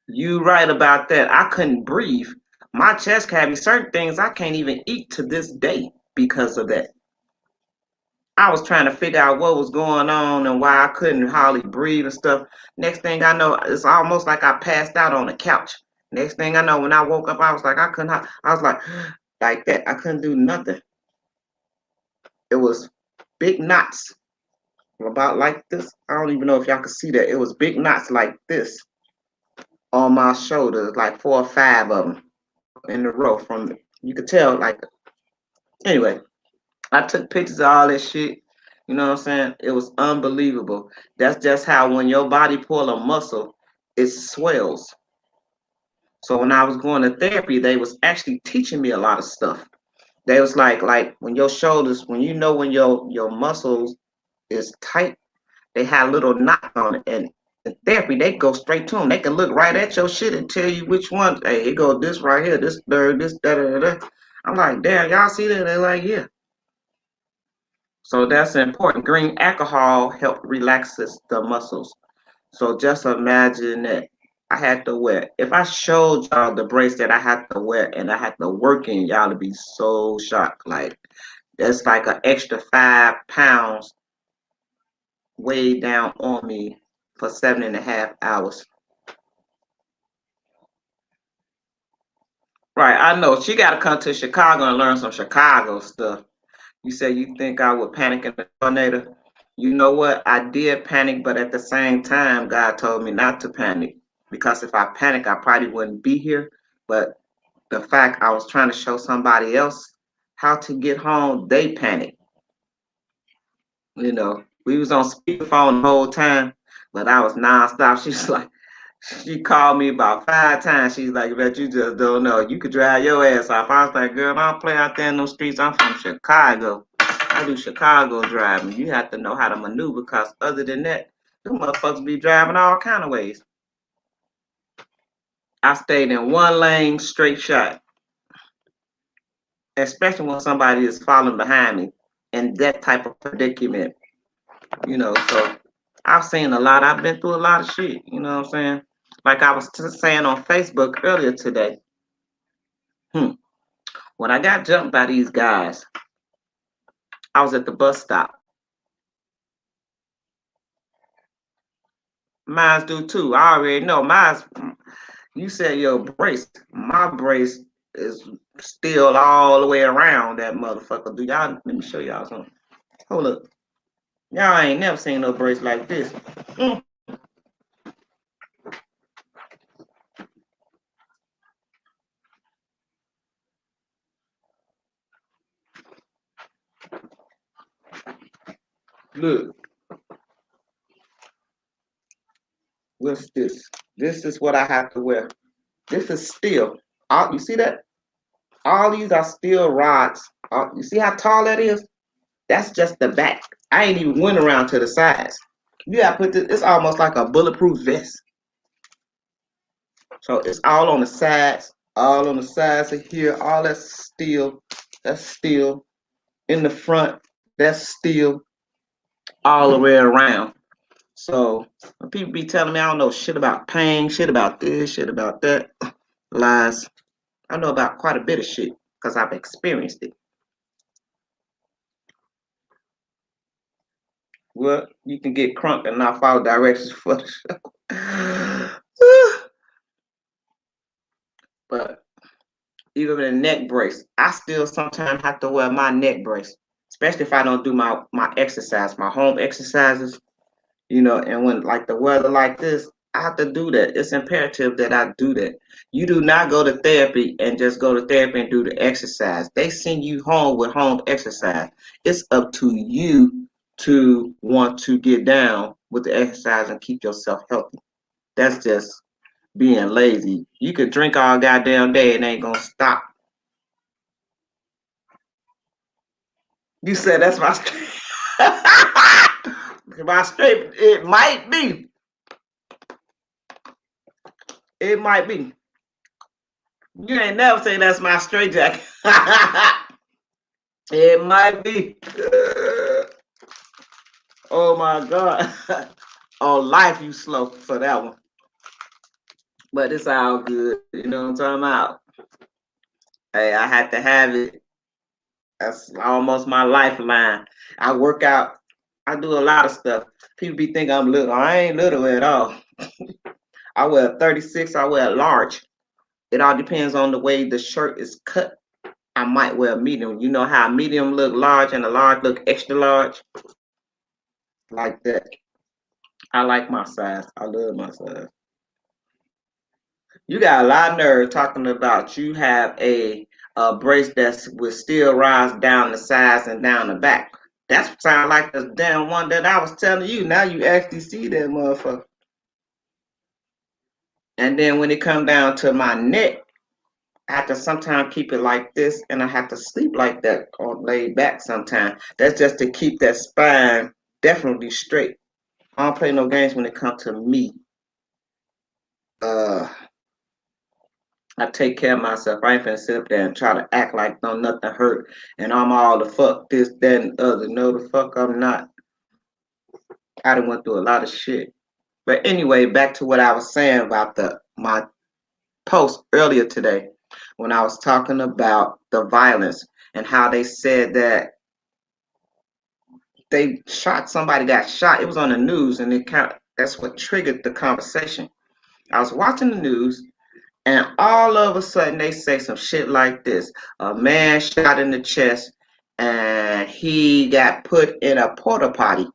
you right about that. I couldn't breathe. My chest cavity, certain things I can't even eat to this day because of that. I was trying to figure out what was going on and why I couldn't hardly breathe and stuff. Next thing I know, it's almost like I passed out on the couch. Next thing I know, when I woke up, I was like, I couldn't, I was like that. I couldn't do nothing. It was big knots about like this. I don't even know if y'all could see that. It was big knots like this on my shoulders, like 4 or 5 of them in a row. From you could tell, like anyway. I took pictures of all this shit. You know what I'm saying? It was unbelievable. That's just how when your body pull a muscle, it swells. So when I was going to therapy, they was actually teaching me a lot of stuff. They was like when your shoulders, when you know when your muscles is tight, they have little knots on it. And in therapy, they go straight to them. They can look right at your shit and tell you which one. Hey, it go this right here, this third, this da da da. I'm like, damn, y'all see that? They're like, yeah. So that's important. Green alcohol help relaxes the muscles. So just imagine that I had to wear. If I showed y'all the brace that I had to wear and I had to work in, y'all would be so shocked. Like that's like an extra 5 pounds weighed down on me for 7.5 hours. Right, I know. She got to come to Chicago and learn some Chicago stuff. You say you think I would panic in the tornado. You know what? I did panic, but at the same time, God told me not to panic because if I panic, I probably wouldn't be here. But the fact I was trying to show somebody else how to get home, they panicked. You know, we was on speakerphone the whole time, but I was nonstop. She's like, she called me about 5 times. She's like, "Bet you just don't know. You could drive your ass off." I was like, "Girl, I don't play out there in those streets. I'm from Chicago. I do Chicago driving. You have to know how to maneuver, because other than that, them motherfuckers be driving all kind of ways." I stayed in one lane straight shot, especially when somebody is following behind me in that type of predicament. You know, so I've seen a lot. I've been through a lot of shit. You know what I'm saying? Like I was saying on Facebook earlier today. Hmm. When I got jumped by these guys, I was at the bus stop. Mine's do too. I already know. Mine's, you said your brace. My brace is still all the way around that motherfucker. Do y'all, let me show y'all something. Hold up. Y'all ain't never seen no brace like this. Mm. Look, what's this? This is what I have to wear. This is steel. You see that? All these are steel rods. You see how tall that is? That's just the back. I ain't even went around to the sides. You gotta put this, it's almost like a bulletproof vest. So it's all on the sides of here, all that's steel. In the front, that's steel, all the way around. So when people be telling me I don't know shit about pain, shit about this, shit about that, lies. I know about quite a bit of shit because I've experienced it. Well, you can get crunk and not follow directions for the show. But even with a neck brace, I still sometimes have to wear my neck brace, especially if I don't do my exercise, my home exercises, you know, and when like the weather like this, I have to do that. It's imperative that I do that. You do not go to therapy and just go to therapy and do the exercise. They send you home with home exercise. It's up to you to want to get down with the exercise and keep yourself healthy. That's just being lazy. You could drink all goddamn day and ain't gonna stop. You said that's my my straight. It might be. It might be. You ain't never say that's my straight jacket. It might be. Oh my God. Oh, life you slow for that one. But it's all good. You know what I'm talking about? Hey, I had to have it. That's almost my lifeline. I work out. I do a lot of stuff. People be thinking I'm little. I ain't little at all. I wear 36. I wear large. It all depends on the way the shirt is cut. I might wear medium. You know how medium look large and a large look extra large? Like that. I like my size. I love my size. You got a lot of nerve talking about you have a brace that will still rise down the sides and down the back. That sound like the damn one that I was telling you. Now you actually see that motherfucker. And then when it come down to my neck, I have to sometimes keep it like this, and I have to sleep like that or lay back sometimes. That's just to keep that spine definitely straight. I don't play no games when it comes to me. Uh, I take care of myself. I ain't finna sit up there and try to act like no nothing hurt and I'm all the fuck this, that, and other. No, the fuck I'm not. I done went through a lot of shit. But anyway, back to what I was saying about the my post earlier today when I was talking about the violence and how they said that they shot somebody got shot. It was on the news and it kind of that's what triggered the conversation. I was watching the news and all of a sudden they say some shit like this. A man shot in the chest and he got put in a porta potty.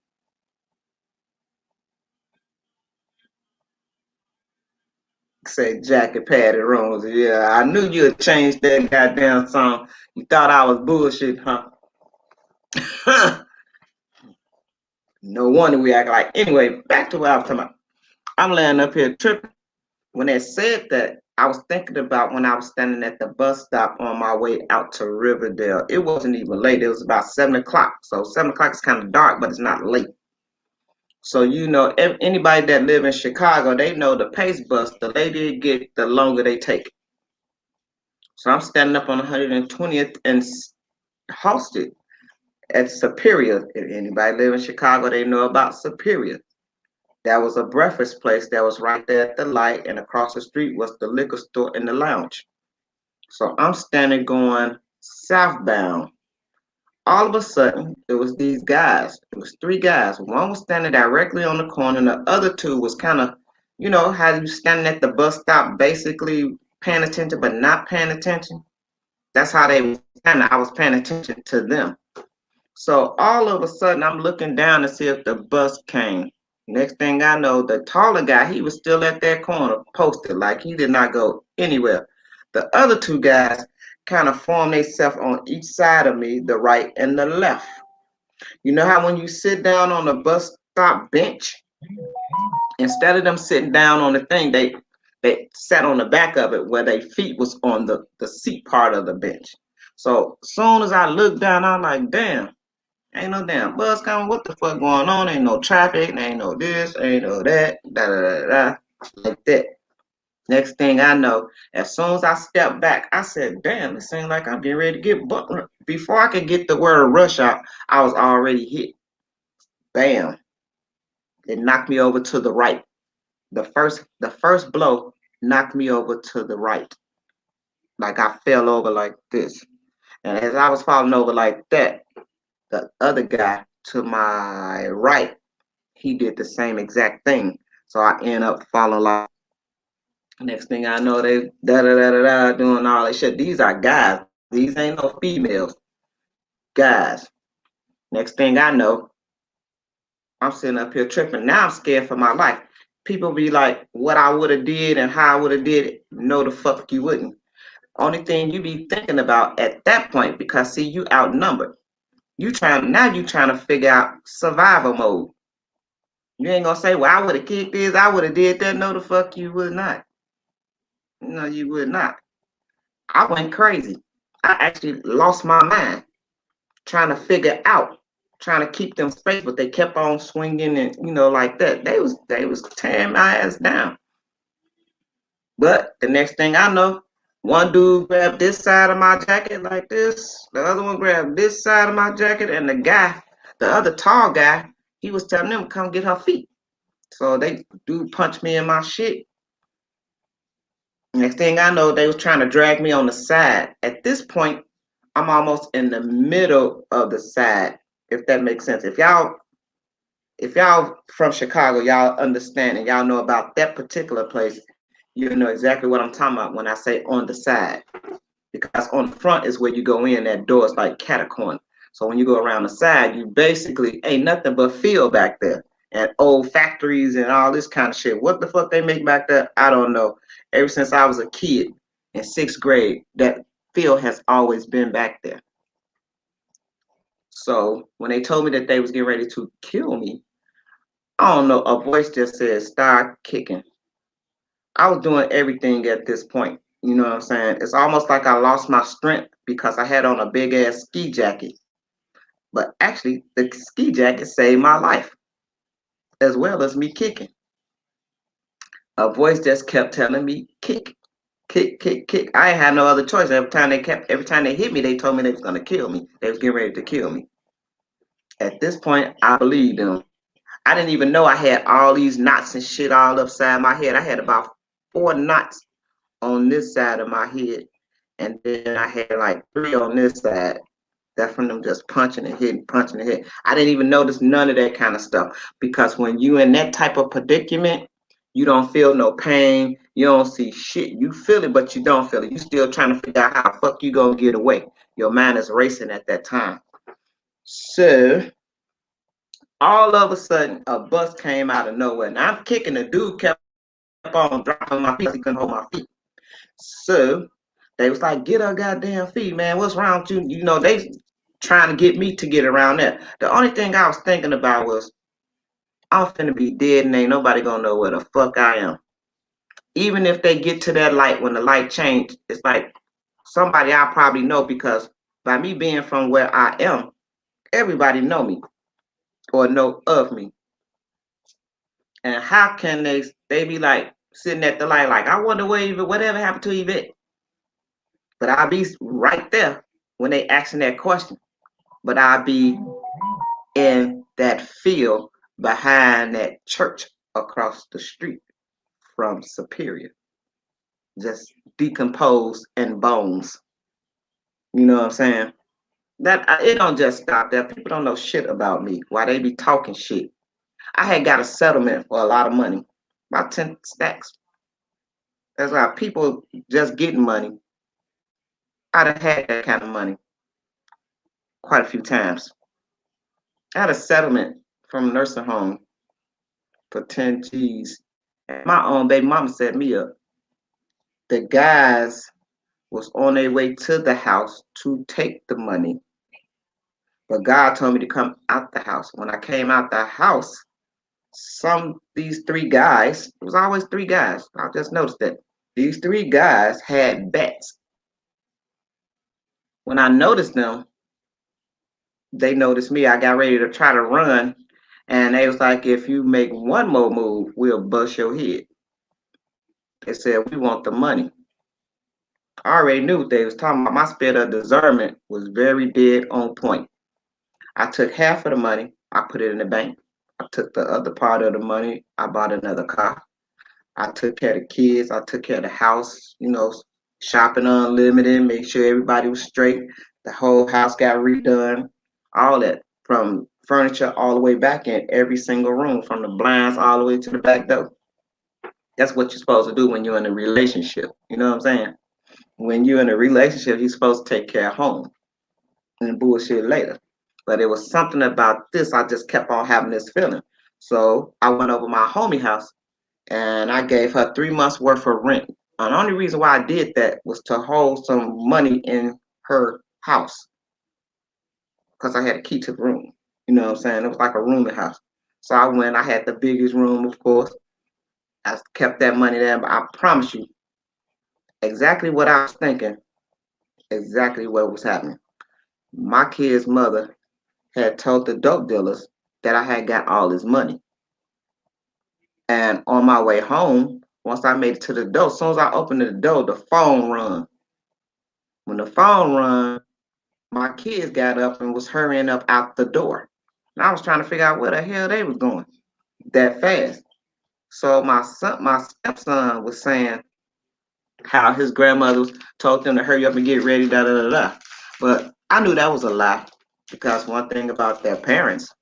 Say jacket padded rooms. Yeah, I knew you'd change that goddamn song. You thought I was bullshit, huh? No wonder we act like. Anyway, back to what I was talking about. I'm laying up here tripping. When they said that, I was thinking about when I was standing at the bus stop on my way out to Riverdale. It wasn't even late. It was about 7 o'clock. So 7 o'clock is kind of dark, but it's not late. So you know, anybody that live in Chicago, they know the pace bus. The later it get, the longer they take. So I'm standing up on 120th and hosted at Superior. If anybody live in Chicago, they know about Superior. That was a breakfast place that was right there at the light, and across the street was the liquor store and the lounge. So I'm standing going southbound. All of a sudden, it was these guys. It was three guys. One was standing directly on the corner, and the other two was kind of, you know, how you standing at the bus stop, basically paying attention but not paying attention. That's how they was kind of. I was paying attention to them. So all of a sudden, I'm looking down to see if the bus came. Next thing I know, the taller guy, he was still at that corner, posted like he did not go anywhere. The other two guys kind of formed themselves on each side of me, the right and the left. You know how when you sit down on a bus stop bench, instead of them sitting down on the thing, they sat on the back of it where their feet was on the seat part of the bench. So soon as I looked down, I'm like, damn, ain't no damn bus coming. What the fuck going on? Ain't no traffic. Ain't no this. Ain't no that. Da da da da. Like that. Next thing I know, as soon as I stepped back, I said, damn, it seems like I'm getting ready to get bumped. Before I could get the word rush out, I was already hit. Bam. It knocked me over to the right. The first blow knocked me over to the right. Like I fell over like this. And as I was falling over like that, the other guy to my right, he did the same exact thing. So I end up falling like next thing I know they da da da da da doing all that shit. These are guys. These ain't no females. Guys. Next thing I know, I'm sitting up here tripping. Now I'm scared for my life. people be like, what I would have did and how I would have did it. No, the fuck you wouldn't. Only thing you be thinking about at that point, because see, you outnumbered. You trying to figure out survival mode. You ain't gonna say, well, I would have kicked this, I would have did that. No, the fuck you would not. No, you would not. I went crazy. I actually lost my mind trying to figure out, trying to keep them space, but they kept on swinging and like that. They was tearing my ass down. But the next thing I know, one dude grabbed this side of my jacket like this, the other one grabbed this side of my jacket, and the other tall guy, he was telling them to come get her feet. So they dude punched me in my shit. Next thing I know, they was trying to drag me on the side. At this point, I'm almost in the middle of the side, if that makes sense. If y'all from Chicago, y'all understand and y'all know about that particular place, you know exactly what I'm talking about when I say on the side. Because on the front is where you go in, that door is like catacomb. So when you go around the side, you basically ain't nothing but field back there. And old factories and all this kind of shit. What the fuck they make back there? I don't know. Ever since I was a kid in 6th grade, that field has always been back there. So when they told me that they was getting ready to kill me, I don't know, a voice just said, start kicking. I was doing everything at this point. You know what I'm saying? It's almost like I lost my strength because I had on a big ass ski jacket. But actually, the ski jacket saved my life as well as me kicking. A voice just kept telling me, kick, kick, kick, kick. I ain't had no other choice. Every time they hit me, they told me they was gonna kill me. They was getting ready to kill me. At this point, I believed them. I didn't even know I had all these knots and shit all upside my head. I had about 4 knots on this side of my head, and then I had like 3 on this side. That's from them just punching and hitting, punching and hitting. I didn't even notice none of that kind of stuff because when you in that type of predicament, you don't feel no pain. You don't see shit. You feel it, but you don't feel it. You still trying to figure out how the fuck you gonna get away. Your mind is racing at that time. So all of a sudden, a bus came out of nowhere. And I'm kicking. The dude kept on dropping my feet. He couldn't hold my feet. So they was like, get her goddamn feet, man. What's wrong with you? You know, they trying to get me to get around there. The only thing I was thinking about was, I'm finna be dead and ain't nobody gonna know where the fuck I am. Even if they get to that light, when the light changed, it's like somebody I probably know because by me being from where I am, everybody know me or know of me. And how can they be like sitting at the light like, I wonder whatever happened to Yvette? But I'll be right there when they asking that question. But I'll be in that field behind that church across the street from Superior, just decomposed and bones. You know what I'm saying? That it don't just stop there. People don't know shit about me. Why they be talking shit? I had got a settlement for a lot of money, about 10 stacks. That's why people just getting money. I done had that kind of money quite a few times. I had a settlement from a nursing home for 10 G's. And my own baby mama set me up. The guys was on their way to the house to take the money, but God told me to come out the house. When I came out the house, these 3 guys, it was always 3 guys. I just noticed that these 3 guys had bats. When I noticed them, they noticed me. I got ready to try to run, and they was like, if you make one more move, we'll bust your head. They said, we want the money. I already knew what they was talking about. My spirit of discernment was very dead on point. I took half of the money, I put it in the bank. I took the other part of the money, I bought another car. I took care of the kids, I took care of the house, shopping unlimited, make sure everybody was straight. The whole house got redone, all that, from furniture all the way back in every single room, from the blinds all the way to the back door. That's what you're supposed to do when you're in a relationship. You know what I'm saying? When you're in a relationship, you're supposed to take care of home and bullshit later. But it was something about this, I just kept on having this feeling. So I went over my homie house and I gave her 3 months worth of rent. And the only reason why I did that was to hold some money in her house because I had a key to the room. You know what I'm saying? It was like a rooming house. So I went. I had the biggest room, of course. I kept that money there, but I promise you, exactly what I was thinking, exactly what was happening. My kid's mother had told the dope dealers that I had got all this money. And on my way home, once I made it to the door, as soon as I opened the door, the phone rung. When the phone rung, my kids got up and was hurrying up out the door. And I was trying to figure out where the hell they was going that fast. So my stepson was saying how his grandmother told them to hurry up and get ready, da da da da. But I knew that was a lie because one thing about their parents,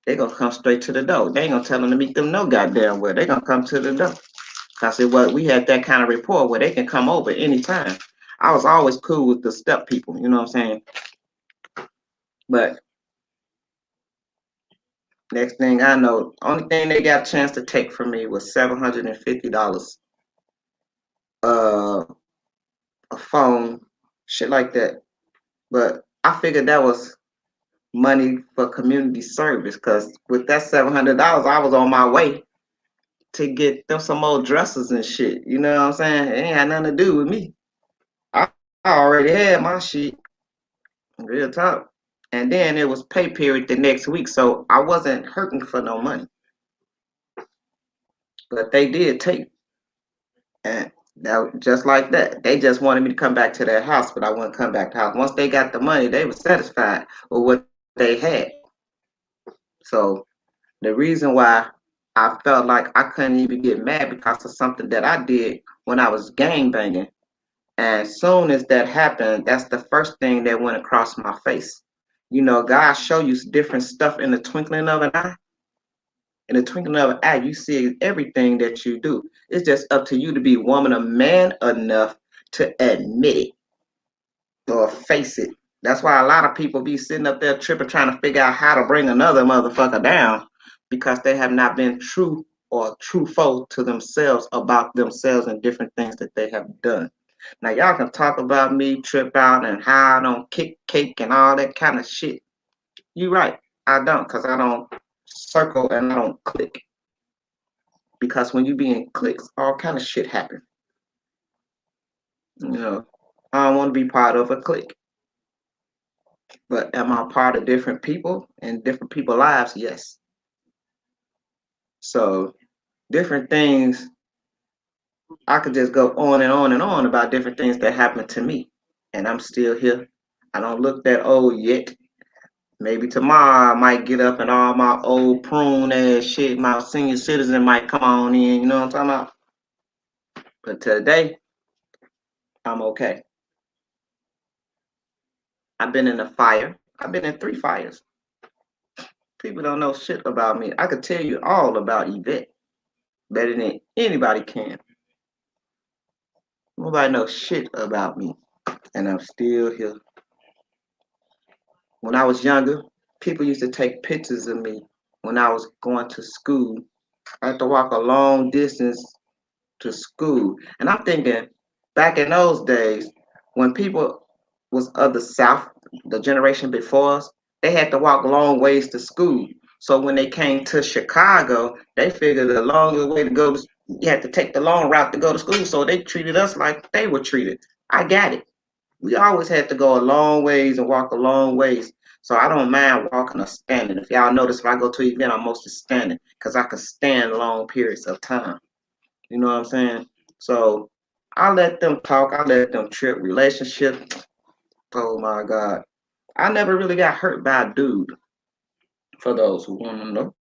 they gonna come straight to the door. They ain't gonna tell them to meet them no goddamn where. They gonna come to the door. Cause we had that kind of rapport where they can come over anytime. I was always cool with the step people, you know what I'm saying? But next thing I know, only thing they got a chance to take from me was $750, uh, a phone, shit like that. But I figured that was money for community service, cause with that $700, I was on my way to get them some old dresses and shit. You know what I'm saying? It ain't had nothing to do with me. I, I already had my shit, real talk. And then it was pay period the next week, so I wasn't hurting for no money. But they did take, and that just like that. They just wanted me to come back to their house, but I wouldn't come back to the house. Once they got the money, they were satisfied with what they had. So the reason why I felt like I couldn't even get mad because of something that I did when I was gang banging. And as soon as that happened, that's the first thing that went across my face. You know, God show you different stuff in the twinkling of an eye. In the twinkling of an eye, you see everything that you do. It's just up to you to be woman or man enough to admit it or face it. That's why a lot of people be sitting up there tripping, trying to figure out how to bring another motherfucker down because they have not been true or truthful to themselves about themselves and different things that they have done. Now, y'all can talk about me, trip out, and how I don't kick cake and all that kind of shit. You right, I don't, because I don't circle and I don't click. Because when you be in clicks, all kind of shit happen. You know, I don't want to be part of a clique. But am I part of different people and different people's lives? Yes. So different things, I could just go on and on and on about different things that happened to me. And I'm still here. I don't look that old yet. Maybe tomorrow I might get up and all my old prune ass shit, my senior citizen might come on in, you know what I'm talking about? But today, I'm okay. I've been in a fire. I've been in 3 fires. People don't know shit about me. I could tell you all about Yvette better than anybody can. Nobody knows shit about me, and I'm still here. When I was younger, people used to take pictures of me when I was going to school. I had to walk a long distance to school, and I'm thinking back in those days when people was of the South, the generation before us, they had to walk long ways to school. So when they came to Chicago, they figured the longest way to go to you had to take the long route to go to school. So they treated us like they were treated. I got it. We always had to go a long ways and walk a long ways. So I don't mind walking or standing. If y'all notice, if I go to an event, I'm mostly standing because I can stand long periods of time. You know what I'm saying? So I let them talk. I let them trip. Relationship. Oh my God. I never really got hurt by a dude. For those who want to know,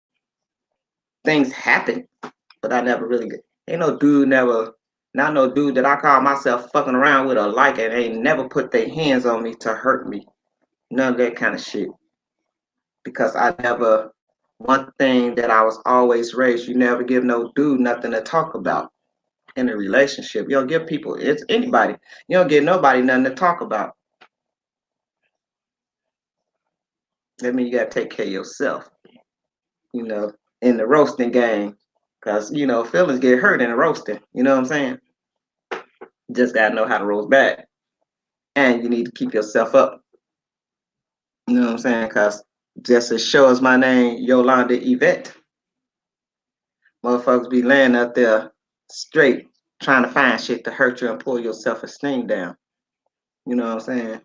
things happen, but I never really get. Ain't no dude never. Not no dude that I call myself fucking around with or like it ain't never put their hands on me to hurt me. None of that kind of shit. Because I never. One thing that I was always raised, you never give no dude nothing to talk about in a relationship. You don't give people, it's anybody. You don't give nobody nothing to talk about. That means you gotta take care of yourself, you know, in the roasting game. Cause feelings get hurt in a roasting. You know what I'm saying? Just gotta know how to roast back, and you need to keep yourself up. You know what I'm saying? Cause just as sure as my name, Yolanda Yvette, motherfuckers be laying out there straight trying to find shit to hurt you and pull your self-esteem down. You know what I'm saying?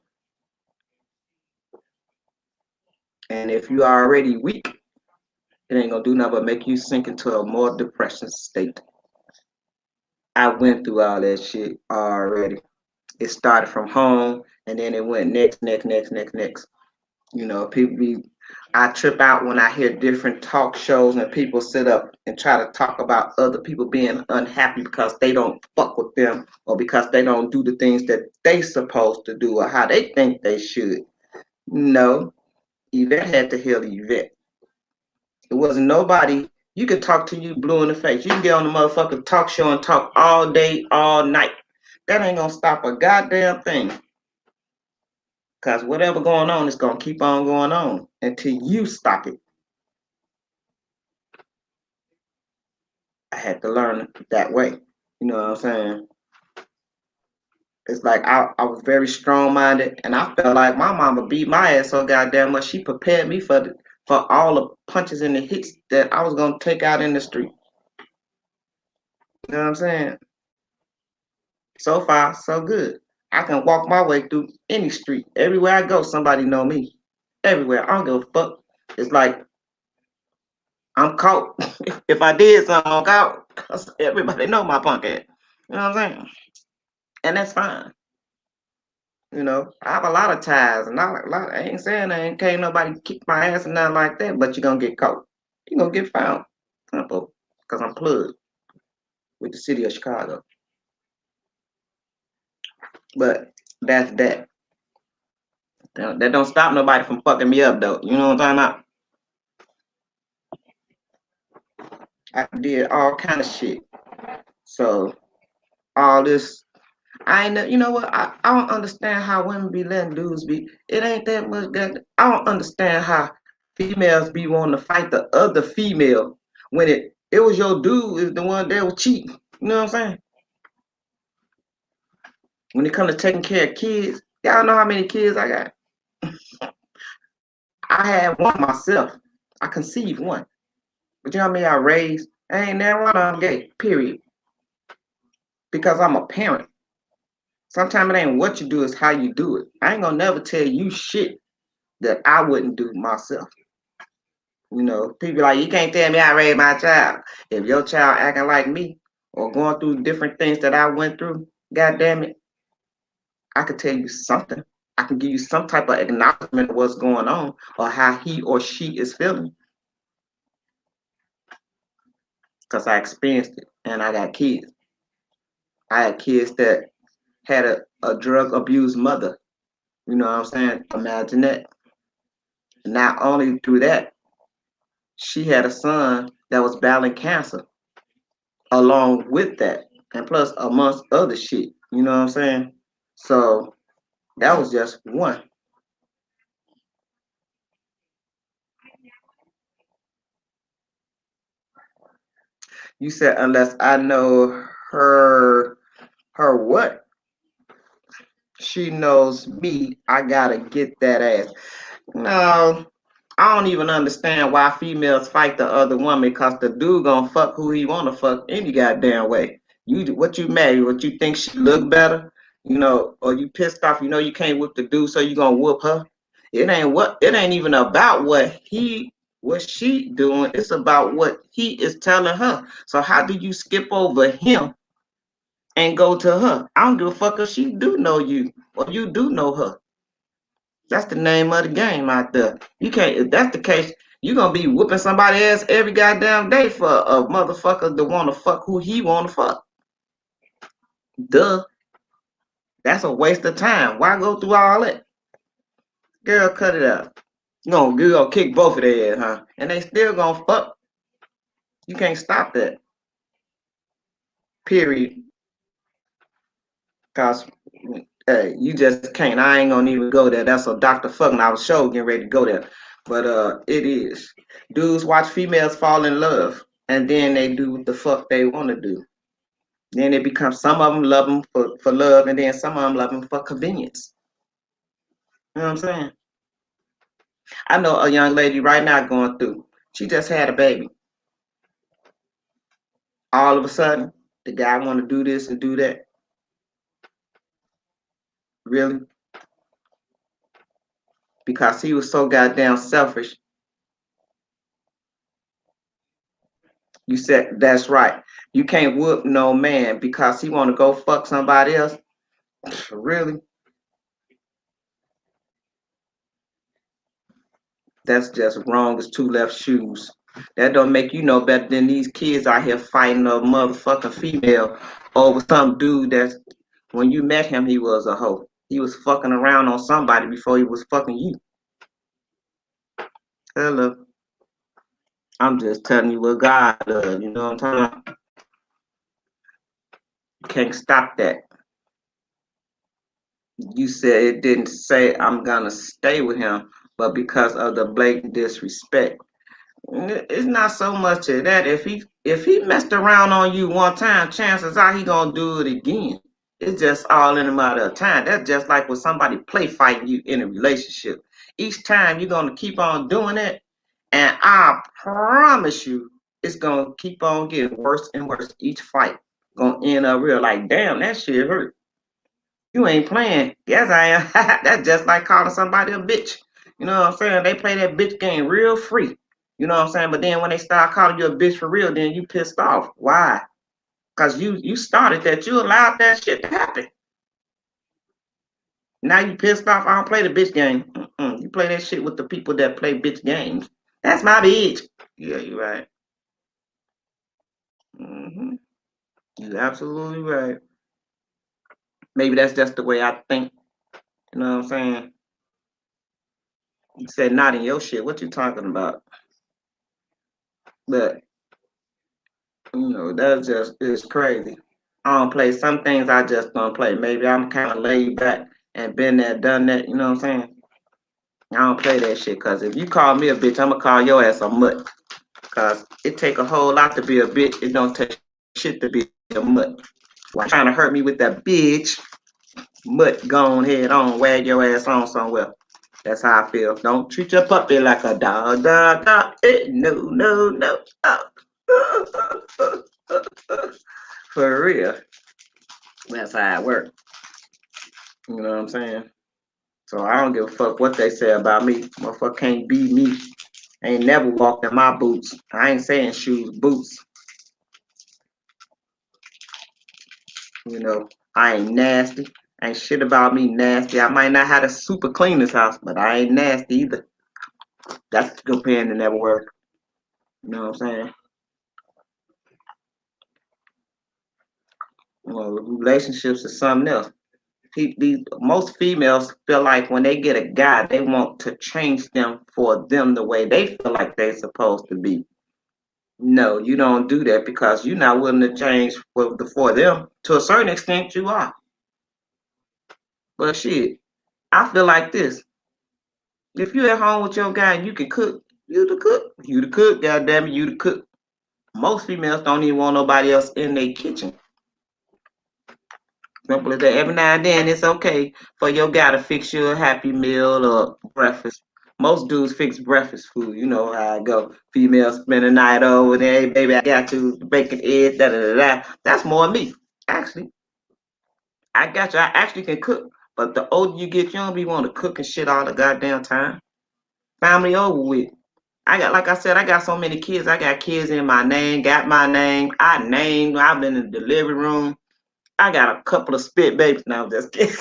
And if you are already weak, it ain't gonna do nothing but make you sink into a more depression state. I went through all that shit already. It started from home and then it went next. People be I trip out when I hear different talk shows and people sit up and try to talk about other people being unhappy because they don't fuck with them or because they don't do the things that they supposed to do or how they think they should. No, Yvette had to heal Yvette. It wasn't nobody. You could talk to you blue in the face. You can get on the motherfucking talk show and talk all day, all night. That ain't gonna stop a goddamn thing. Cause whatever going on is gonna keep on going on until you stop it. I had to learn that way. You know what I'm saying? It's like I was very strong minded, and I felt like my mama beat my ass so goddamn much. She prepared me for all the punches and the hits that I was gonna take out in the street. You know what I'm saying? So far, so good. I can walk my way through any street. Everywhere I go, somebody know me. Everywhere. I don't give a fuck. It's like I'm caught. If I did something, I'm caught. Cause everybody know my punk ass. You know what I'm saying? And that's fine. I have a lot of ties, and I ain't saying I ain't can't nobody kick my ass and nothing like that, but you're gonna get caught. You're gonna get found. Simple. Because I'm plugged with the city of Chicago. But that's that. That don't stop nobody from fucking me up though. You know what I'm talking about? I did all kind of shit. So all this I ain't you know what? I don't understand how women be letting dudes be. It ain't that much good. I don't understand how females be wanting to fight the other female when it was your dude is the one that was cheating. You know what I'm saying? When it comes to taking care of kids, y'all know how many kids I got. I had one myself. I conceived one. But you know how many I raised? I ain't never one of them gay. Period. Because I'm a parent. Sometimes it ain't what you do, it's how you do it. I ain't gonna never tell you shit that I wouldn't do myself. People like, you can't tell me I raised my child. If your child acting like me or going through different things that I went through, God damn it, I could tell you something. I can give you some type of acknowledgement of what's going on or how he or she is feeling. Because I experienced it and I got kids. I had kids that had a drug abused mother. You know what I'm saying? Imagine that. Not only through that, she had a son that was battling cancer along with that. And plus amongst other shit. You know what I'm saying? So that was just one. You said unless I know her what? She knows me, I gotta get that ass. No, I don't even understand why females fight the other woman because the dude gonna fuck who he wanna fuck any goddamn way. What you marry, what you think she look better, or you pissed off, you can't whip the dude, so you gonna whoop her. It ain't even about what she doing. It's about what he is telling her. So how do you skip over him and go to her? I don't give a fuck if she do know you or you do know her. That's the name of the game out there. You can't. If that's the case, you gonna be whooping somebody ass every goddamn day for a motherfucker to want to fuck who he want to fuck. Duh. That's a waste of time. Why go through all that? Girl, cut it out. You gonna kick both of their ass, huh? And they still gonna fuck. You can't stop that. Period. Cause hey, you just can't. I ain't gonna even go there. That's a Dr. Fucking. I was sure getting ready to go there. But it is. Dudes watch females fall in love. and then they do what the fuck they want to do. Then it becomes some of them love them for love, and then some of them love them for convenience. You know what I'm saying? I know a young lady right now going through. She just had a baby. All of a sudden, the guy want to do this and do that. Really? Because he was so goddamn selfish. You said that's right. You can't whoop no man because he want to go fuck somebody else. Really? That's just wrong as two left shoes. That don't make you no better than these kids out here fighting a motherfucking female over some dude that's when you met him he was a hoe. He was fucking around on somebody before he was fucking you. Hello. I'm just telling you what God does. You know what I'm talking about? You can't stop that. You said it didn't say I'm gonna stay with him, but because of the blatant disrespect. It's not so much of that. If he messed around on you one time, chances are he gonna do it again. It's just all in a matter of time. That's just like when somebody play fighting you in a relationship. Each time you're gonna keep on doing it, and I promise you, it's gonna keep on getting worse and worse. Each fight gonna end up real like, damn, that shit hurt. You ain't playing. Yes, I am. That's just like calling somebody a bitch. You know what I'm saying? They play that bitch game real free. You know what I'm saying? But then when they start calling you a bitch for real, then you pissed off. Why? Because you started that. You allowed that shit to happen. Now you pissed off. I don't play the bitch game. Mm-mm. You play that shit with the people that play bitch games. That's my bitch. Yeah, you're right. Mm-hmm. You're absolutely right. Maybe that's just the way I think. You know what I'm saying? You said not in your shit. What you talking about? But that just is crazy. I don't play some things I just don't play. Maybe I'm kind of laid back and been there, done that. You know what I'm saying? I don't play that shit because if you call me a bitch, I'm gonna call your ass a mutt. Cause it take a whole lot to be a bitch. It don't take shit to be a mutt. Why trying to hurt me with that bitch? Mutt, go on head on, wag your ass on somewhere. That's how I feel. Don't treat your puppy like a dog, dog, dog. No, no, no. Oh. For real. That's how it works. You know what I'm saying? So I don't give a fuck what they say about me. Motherfucker can't beat me. I ain't never walked in my boots. I ain't saying shoes, boots. I ain't nasty. Ain't shit about me nasty. I might not have the super cleanest house, but I ain't nasty either. That's comparing to that word. You know what I'm saying? Relationships is something else. Most females feel like when they get a guy, they want to change them for them the way they feel like they're supposed to be. No, you don't do that because you're not willing to change for them. To a certain extent, you are. But shit, I feel like this. If you're at home with your guy and you can cook, you the cook. You the cook, goddamn it, you the cook. Most females don't even want nobody else in their kitchen. Simple as that. Every now and then, it's okay for your guy to fix you a happy meal or breakfast. Most dudes fix breakfast food. You know how I go. Females spend the night over there. Hey, baby, I got you bacon, eggs, da da da da. That's more me. Actually, I got you. I actually can cook. But the older you get, you don't be want to cook and shit all the goddamn time. Family over with. Like I said, I got so many kids. I got kids in my name, got my name. I've been in the delivery room. I got a couple of spit babies. Now I'm just kidding.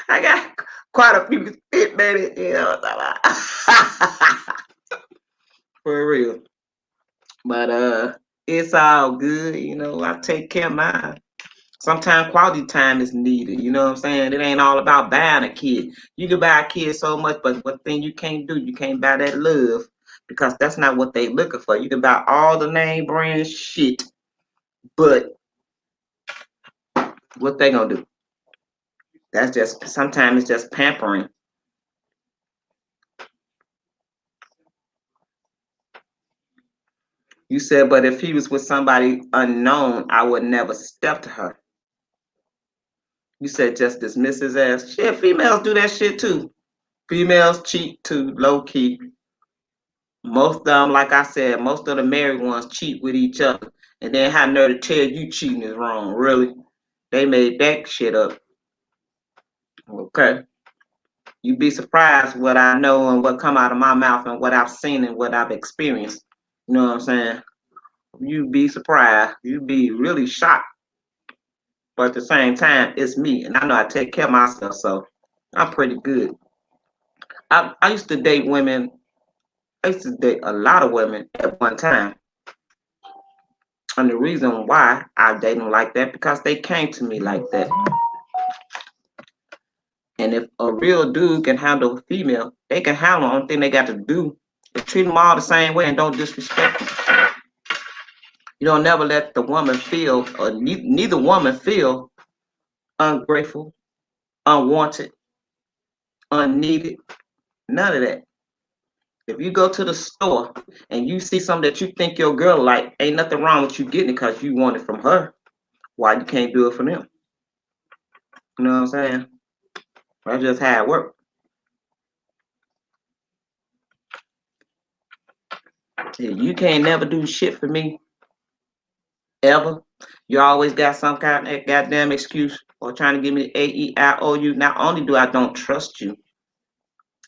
I got quite a few spit babies. You know what I'm talking about? For real. But it's all good. I take care of mine. Sometimes quality time is needed. You know what I'm saying? It ain't all about buying a kid. You can buy a kid so much, but one thing you can't do, you can't buy that love because that's not what they looking for. You can buy all the name brand shit, but what they gonna do? That's just sometimes it's just pampering. You said, but if he was with somebody unknown, I would never step to her. You said just dismiss his ass. Shit, females do that shit too. Females cheat too, low key. Most of them, like I said, most of the married ones cheat with each other. And then have nerve to tell you cheating is wrong. Really? They made that shit up. Okay. You'd be surprised what I know and what come out of my mouth and what I've seen and what I've experienced. You know what I'm saying? You'd be surprised. You'd be really shocked. But at the same time, it's me, and I know I take care of myself, so I'm pretty good. I used to date women. I used to date a lot of women at one time, and the reason why I date them like that because they came to me like that. And if a real dude can handle a female, they can handle. The only thing they got to do is treat them all the same way and don't disrespect them. You don't never let the woman feel, or neither woman feel ungrateful, unwanted, unneeded. None of that. If you go to the store and you see something that you think your girl like, ain't nothing wrong with you getting it because you want it from her. Why you can't do it for them? You know what I'm saying? That's just how it works. You can't never do shit for me ever. You always got some kind of goddamn excuse or trying to give me the AEIOU. Not only do I don't trust you,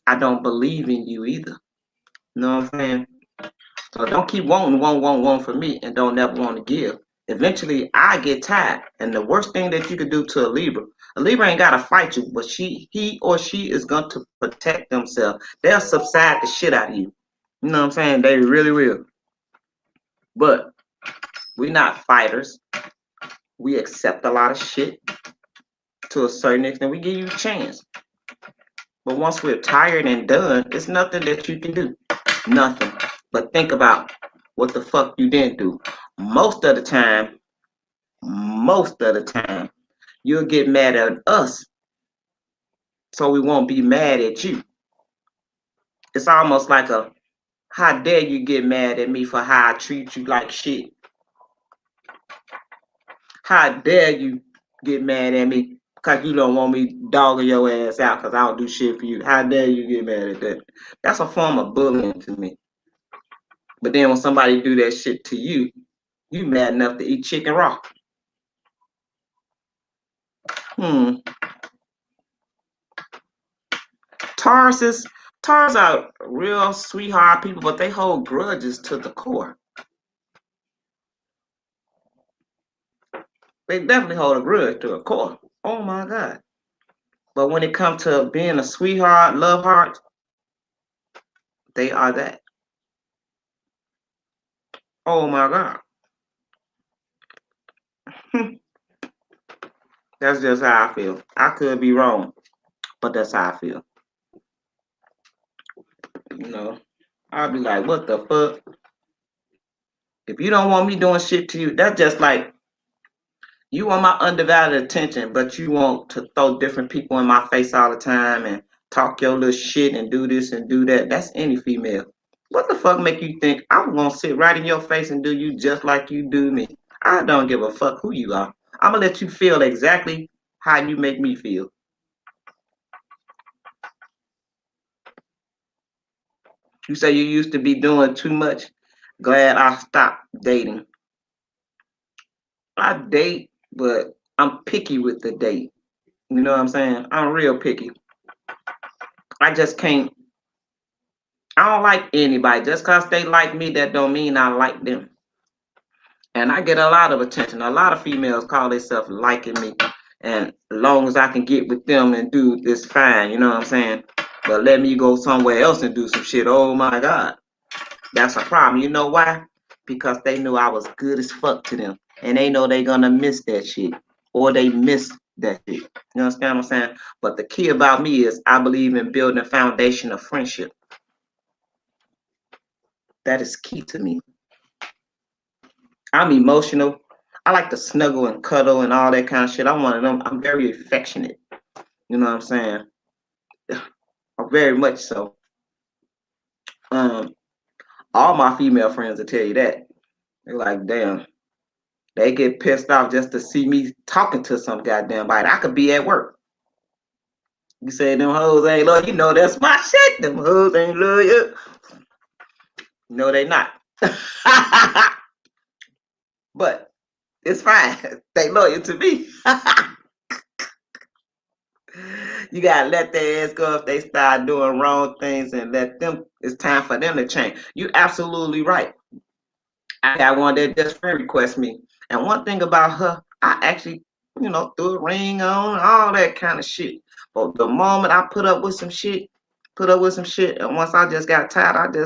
I don't believe in you either. You know what I'm saying? So don't keep wanting one for me and don't ever want to give. Eventually, I get tired. And the worst thing that you could do to a Libra ain't gotta fight you, but he or she is going to protect themselves. They'll subside the shit out of you. You know what I'm saying? They really will. But we're not fighters. We accept a lot of shit to a certain extent. We give you a chance. But once we're tired and done, it's nothing that you can do. Nothing. But think about what the fuck you didn't do. Most of the time, most of the time, you'll get mad at us, so we won't be mad at you. It's almost like a how dare you get mad at me for how I treat you like shit? How dare you get mad at me because you don't want me dogging your ass out because I don't do shit for you? How dare you get mad at that? That's a form of bullying to me. But then when somebody do that shit to you, you mad enough to eat chicken raw. Hmm. Taurus are real sweetheart people, but they hold grudges to the core. They definitely hold a grudge to a core. Oh my God. But when it comes to being a sweetheart, love heart, they are that. Oh my God. That's just how I feel. I could be wrong, but that's how I feel. You know, I'll be like, what the fuck? If you don't want me doing shit to you, that's just like you want my undivided attention, but you want to throw different people in my face all the time and talk your little shit and do this and do that. That's any female. What the fuck make you think I'm gonna sit right in your face and do you just like you do me? I don't give a fuck who you are. I'm gonna let you feel exactly how you make me feel. You say you used to be doing too much. Glad I stopped dating. I date, but I'm picky with the date. You know what I'm saying? I'm real picky. I just can't. I don't like anybody. Just cause they like me, that don't mean I like them. And I get a lot of attention. A lot of females call themselves liking me. And as long as I can get with them and do this fine, you know what I'm saying? But let me go somewhere else and do some shit. Oh my God. That's a problem. You know why? Because they knew I was good as fuck to them. And they know they gonna miss that shit. Or they miss that shit. You understand what I'm saying? But the key about me is I believe in building a foundation of friendship. That is key to me. I'm emotional. I like to snuggle and cuddle and all that kind of shit. I'm one of them. I'm very affectionate. You know what I'm saying? Very much so. Um, all my female friends will tell you that. They like, damn. They get pissed off just to see me talking to some goddamn body. I could be at work. You say them hoes ain't love you, know that's my shit. Them hoes ain't love you. No, they not. But it's fine. They loyal to me. You gotta let their ass go if they start doing wrong things and let them. It's time for them to change. You absolutely right. I got one that just friend request me, and one thing about her, I actually, threw a ring on, all that kind of shit. But the moment I put up with some shit, and once I just got tired,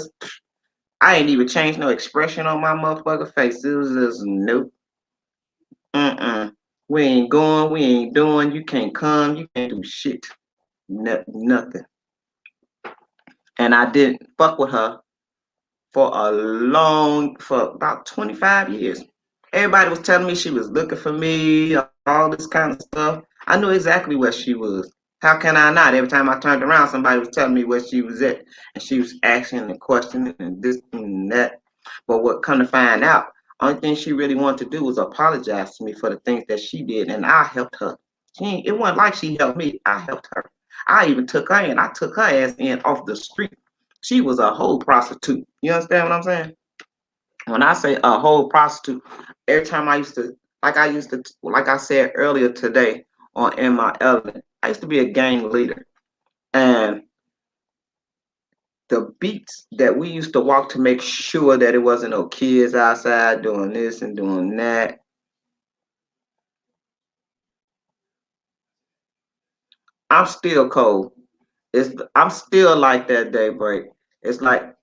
I ain't even changed no expression on my motherfucking face. It was just nope. We ain't going, we ain't doing, you can't come, you can't do shit. Nothing. And I didn't fuck with her for about 25 years. Everybody was telling me she was looking for me, all this kind of stuff. I knew exactly where she was. How can I not? Every time I turned around, somebody was telling me where she was at. And she was asking and questioning and this and that. But what come to find out, only thing she really wanted to do was apologize to me for the things that she did, and I helped her. It wasn't like she helped me, I helped her. I even took her in. I took her ass in off the street. She was a whole prostitute. You understand what I'm saying? When I say a whole prostitute, every time like I said earlier today on In My Element, I used to be a gang leader. And the beats that we used to walk to make sure that it wasn't no kids outside doing this and doing that. I'm still cold. I'm still like that Daybreak. It's like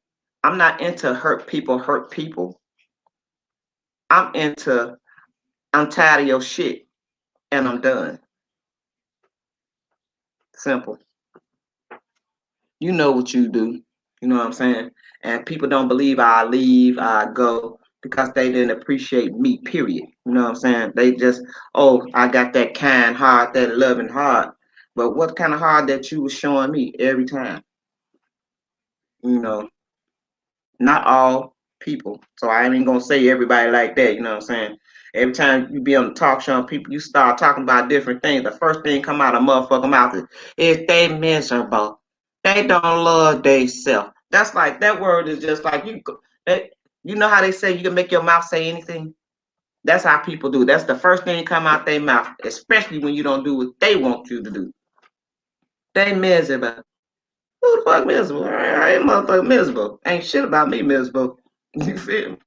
I'm not into hurt people. I'm into I'm tired of your shit and I'm done. Simple. You know what you do. You know what I'm saying? And people don't believe I leave, I go because they didn't appreciate me, period. You know what I'm saying? They just, oh, I got that kind heart, that loving heart. But what kind of heart that you was showing me every time? You know, not all people. So I ain't even gonna say everybody like that, you know what I'm saying? Every time you be on the talk show and people you start talking about different things, the first thing come out of motherfucking mouth is they miserable. They don't love they self. That's like that word is just like you know how they say you can make your mouth say anything? That's how people do. That's the first thing come out their mouth, especially when you don't do what they want you to do. They miserable. Who the fuck miserable? I ain't motherfucking miserable. Ain't shit about me miserable. You feel me?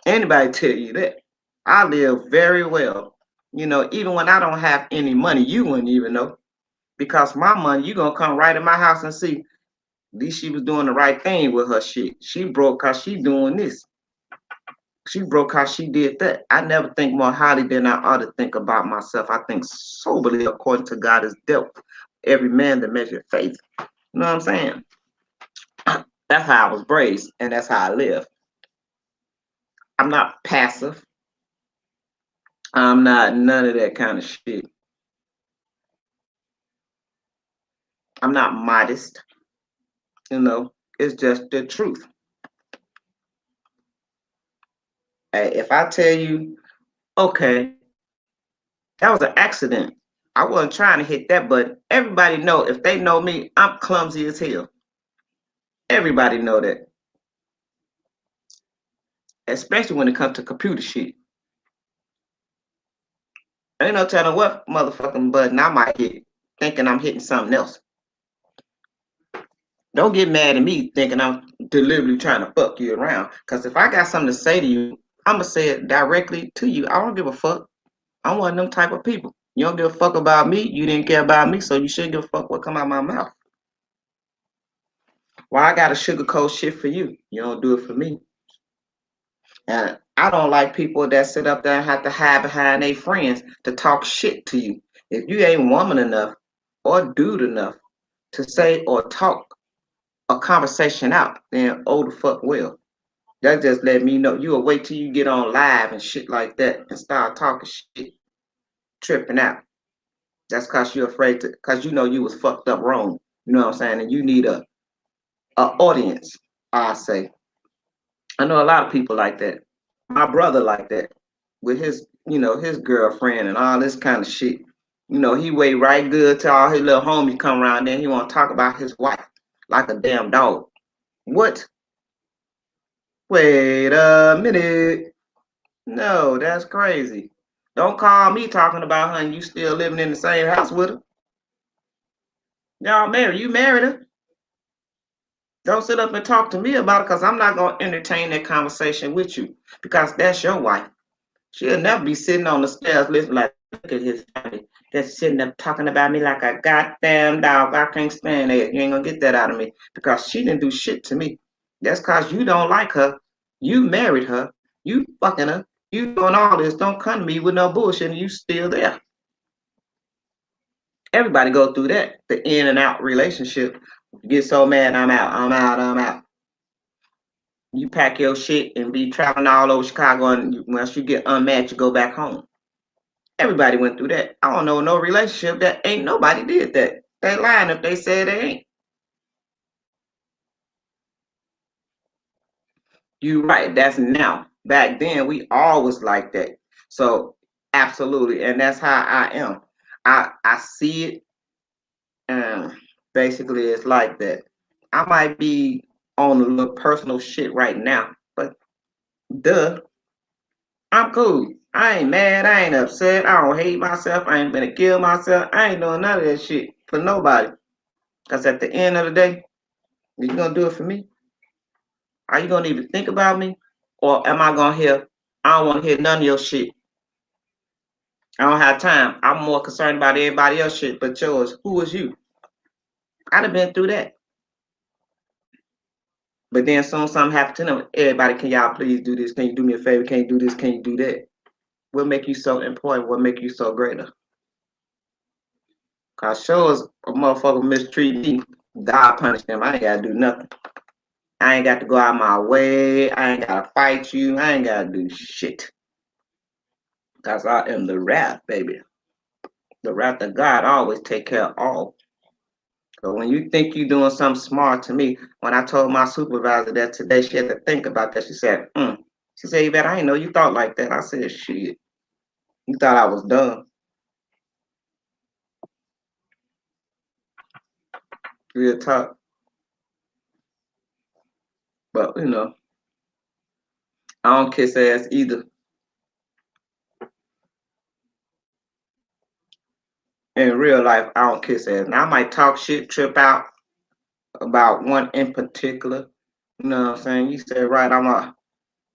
Anybody tell you that? I live very well. Even when I don't have any money, you wouldn't even know. Because my money, you gonna come right in my house and see. At least she was doing the right thing with her shit. She broke cause she doing this. She broke cause she did that. I never think more highly than I ought to think about myself. I think soberly according to God is dealt every man the measure of faith. You know what I'm saying? That's how I was raised and that's how I live. I'm not passive. I'm not none of that kind of shit. I'm not modest. It's just the truth. Hey, if I tell you, okay, that was an accident. I wasn't trying to hit that button. Everybody know if they know me, I'm clumsy as hell. Everybody know that, especially when it comes to computer shit. Ain't no telling what motherfucking button I might hit, thinking I'm hitting something else. Don't get mad at me thinking I'm deliberately trying to fuck you around. Cause if I got something to say to you, I'ma say it directly to you. I don't give a fuck. I'm one of them type of people. You don't give a fuck about me. You didn't care about me, so you shouldn't give a fuck what come out my mouth. Why I gotta sugarcoat shit for you? You don't do it for me. And I don't like people that sit up there and have to hide behind their friends to talk shit to you. If you ain't woman enough or dude enough to say or talk a conversation out, then oh the fuck well. That just let me know. You'll wait till you get on live and shit like that and start talking shit, tripping out. That's cause you're afraid to, cause you know you was fucked up wrong. You know what I'm saying? And you need a audience. I say. I know a lot of people like that. My brother like that with his, his girlfriend and all this kind of shit. He wait right good till all his little homies come around. Then he want to talk about his wife like a damn dog. What? Wait a minute. No, that's crazy. Don't call me talking about her and you still living in the same house with her. Y'all married. You married her. Don't sit up and talk to me about it because I'm not going to entertain that conversation with you because that's your wife. She'll never be sitting on the stairs listening like, look at his family. Just sitting up talking about me like a goddamn dog. I can't stand that. You ain't going to get that out of me because she didn't do shit to me. That's because you don't like her. You married her. You fucking her. You doing all this. Don't come to me with no bullshit and you still there. Everybody go through that. The in and out relationship. You get so mad, I'm out, I'm out, I'm out. You pack your shit and be traveling all over Chicago, and once you get unmatched, you go back home. Everybody went through that. I don't know no relationship that ain't nobody did that. They lying if they say they ain't. You right. That's now. Back then, we always like that. So absolutely, and that's how I am. I see it, and basically, it's like that. I might be on a little personal shit right now, but duh, I'm cool. I ain't mad. I ain't upset. I don't hate myself. I ain't gonna kill myself. I ain't doing none of that shit for nobody. Cause at the end of the day, you gonna do it for me? Are you gonna even think about me? Or am I gonna hear, I don't wanna hear none of your shit. I don't have time. I'm more concerned about everybody else shit but yours. Who was you? I'd have been through that. But then soon something happened to them. Everybody, can y'all please do this? Can you do me a favor? Can you do this? Can you do that? What make you so important? What make you so greater? Cause sure as a motherfucker mistreat me, God punish them. I ain't gotta do nothing. I ain't got to go out my way. I ain't gotta fight you. I ain't gotta do shit. Cause I am the wrath, baby. The wrath of God always take care of all. So when you think you're doing something smart to me, when I told my supervisor that today, she had to think about that. She said, mm. She said, "Yvette, I didn't know you thought like that." I said, "Shit, you thought I was dumb." Real talk. But I don't kiss ass either. In real life, I don't kiss ass. Now I might talk shit, trip out about one in particular. You know what I'm saying?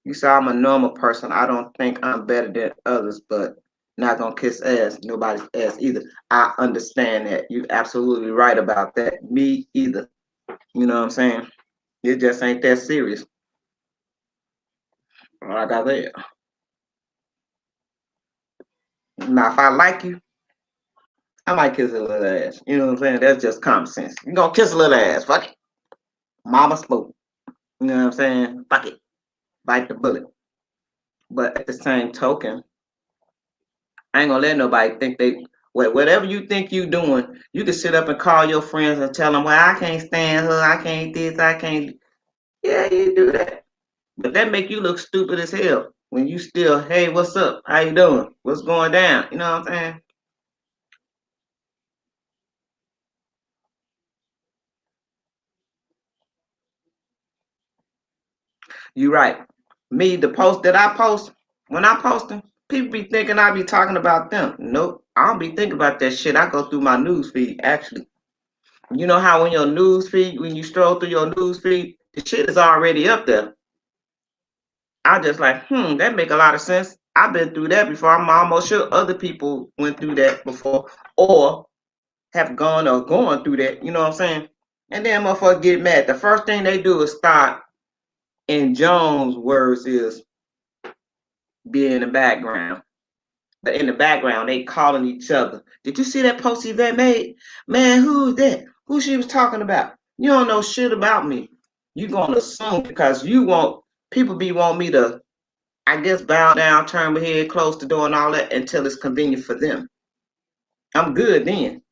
You say I'm a normal person. I don't think I'm better than others, but not gonna kiss ass, nobody's ass either. I understand that. You absolutely right about that. Me either. You know what I'm saying? It just ain't that serious. Like I said. Now if I like you, I might kiss a little ass. You know what I'm saying? That's just common sense. You gonna kiss a little ass. Fuck it. Mama spoke. You know what I'm saying? Fuck it. Bite the bullet. But at the same token, I ain't gonna let nobody think whatever you think you doing, you can sit up and call your friends and tell them, well, I can't stand her, I can't this, I can't. Yeah, you do that. But that make you look stupid as hell when you still, hey, what's up? How you doing? What's going down? You know what I'm saying? You right. Me, the post that I post, when I post them, people be thinking I be talking about them. Nope. I don't be thinking about that shit. I go through my news feed, actually. You know how when your news feed, when you stroll through your news feed, the shit is already up there. I just like, that make a lot of sense. I've been through that before. I'm almost sure other people went through that before or have gone or going through that. You know what I'm saying? And then motherfuckers get mad. The first thing they do is start, in Jones' words, is be in the background. But in the background, they calling each other. Did you see that post Yvette made? Man, who's that? Who she was talking about? You don't know shit about me. You gonna assume because you want people want me to, I guess, bow down, turn my head, close the door, and all that until it's convenient for them. I'm good then.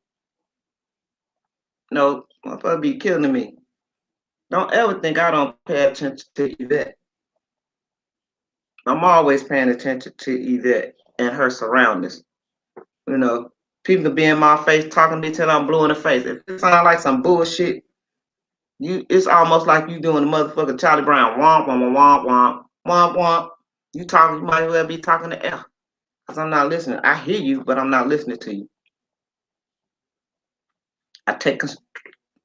No, motherfucker be killing me. Don't ever think I don't pay attention to Yvette. I'm always paying attention to Yvette and her surroundings. You know, people can be in my face talking to me till I'm blue in the face. If it sounds like some bullshit, it's almost like you doing the motherfucking Charlie Brown womp womp womp womp womp womp. You might as well be talking to F. Cause I'm not listening. I hear you, but I'm not listening to you. I take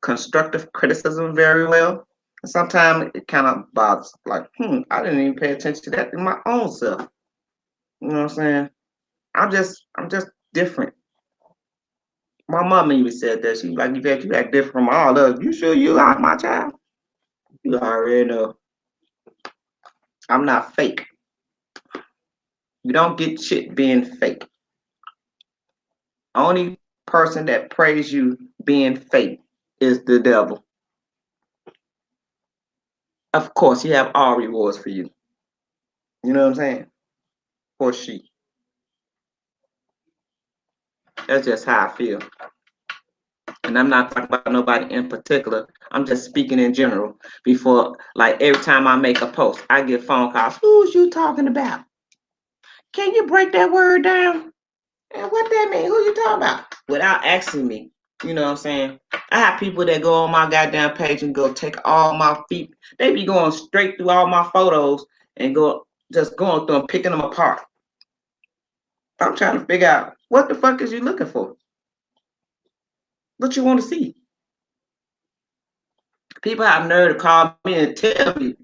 constructive criticism very well. And sometimes it kind of bothers, like, I didn't even pay attention to that in my own self. You know what I'm saying? I'm just different. My mom even said that. She was like, you act different from all of us. You sure you are my child? You already know. I'm not fake. You don't get shit being fake. Only person that praise you being fake is the devil. Of course, he have all rewards for you. You know what I'm saying? Or she. That's just how I feel. And I'm not talking about nobody in particular. I'm just speaking in general. Before, like every time I make a post, I get phone calls. Who's you talking about? Can you break that word down? And what that mean? Who you talking about? Without asking me. You know what I'm saying? I have people that go on my goddamn page and go take all my feet. They be going straight through all my photos and just going through them, picking them apart. I'm trying to figure out what the fuck is you looking for? What you want to see? People have nerve to call me and tell me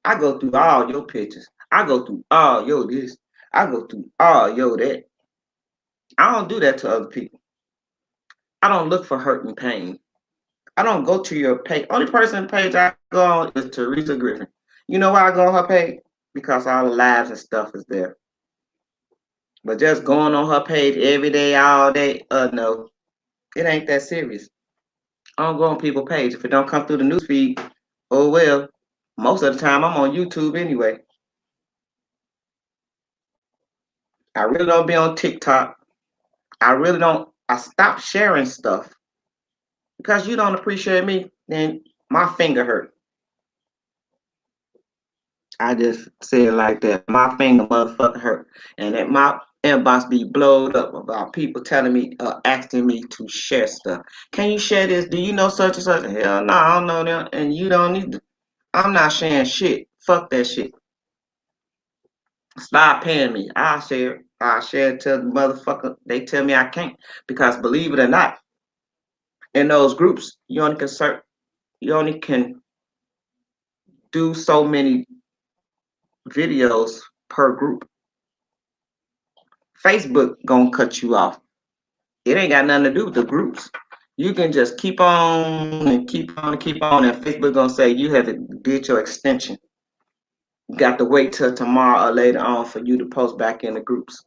I go through all your pictures. I go through all your this. I go through all your that. I don't do that to other people. I don't look for hurt and pain. I don't go to your page. Only person page I go on is Teresa Griffin. You know why I go on her page? Because all the lives and stuff is there. But just going on her page every day, all day, no, it ain't that serious. I don't go on people's page. If it don't come through the news feed, oh well. Most of the time I'm on YouTube anyway. I really don't be on TikTok. I really don't. I stopped sharing stuff because you don't appreciate me. Then my finger hurt. I just say it like that. My finger motherfucker hurt, and that my inbox be blowed up about people telling me, asking me to share stuff. Can you share this? Do you know such and such? Hell no, I don't know them, and you don't need to. I'm not sharing shit. Fuck that shit. Stop paying me. I'll share it. I'll share it to the motherfucker. They tell me I can't because believe it or not, in those groups, you only can do so many videos per group. Facebook gonna cut you off. It ain't got nothing to do with the groups. You can just keep on and keep on and keep on, and Facebook gonna say you haven't did your extension. You got to wait till tomorrow or later on for you to post back in the groups.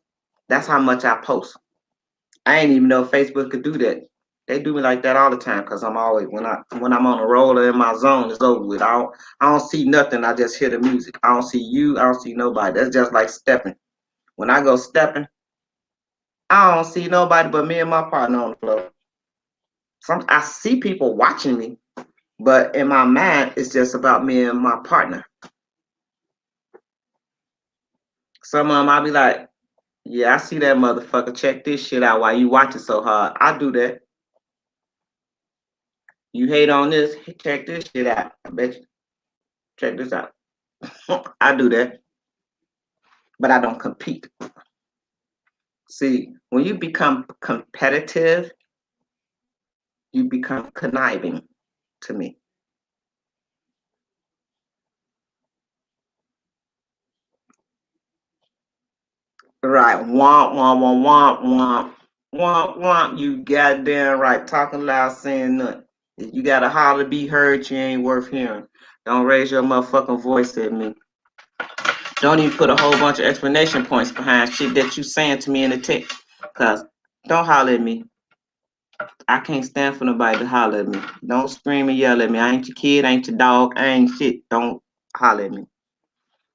That's how much I post. I ain't even know Facebook could do that. They do me like that all the time because I'm always when I'm on a roll or in my zone, it's over with. I don't see nothing. I just hear the music. I don't see you. I don't see nobody. That's just like stepping. When I go stepping, I don't see nobody but me and my partner on the floor. I see people watching me, but in my mind, it's just about me and my partner. Some of them, I'll be like, yeah, I see that motherfucker. Check this shit out while you watching so hard. I do that. You hate on this? Check this shit out. I bet you. Check this out. I do that, but I don't compete. See, when you become competitive, you become conniving to me. Right. Womp, womp, womp, womp, womp. Womp, womp. You goddamn right. Talking loud, saying nothing. If you got to holler to be heard, you ain't worth hearing. Don't raise your motherfucking voice at me. Don't even put a whole bunch of explanation points behind shit that you saying to me in the text. Because don't holler at me. I can't stand for nobody to holler at me. Don't scream and yell at me. I ain't your kid, I ain't your dog, I ain't shit. Don't holler at me.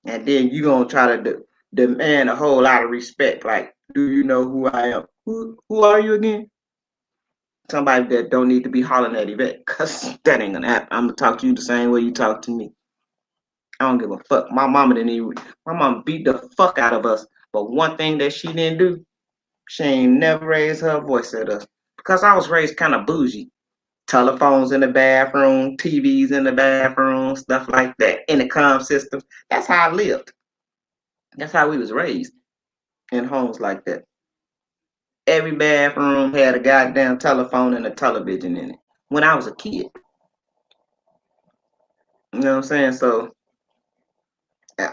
And then you gonna try to demand a whole lot of respect. Like, do you know who I am? Who are you again? Somebody that don't need to be hollering at Yvette, cause that ain't gonna happen. I'm gonna talk to you the same way you talk to me. I don't give a fuck. My mama didn't even. My mama beat the fuck out of us. But one thing that she didn't do, she ain't never raised her voice at us because I was raised kind of bougie. Telephones in the bathroom, TVs in the bathroom, stuff like that. Intercom systems. That's how I lived. That's how we was raised in homes like that. Every bathroom had a goddamn telephone and a television in it. When I was a kid, you know what I'm saying? So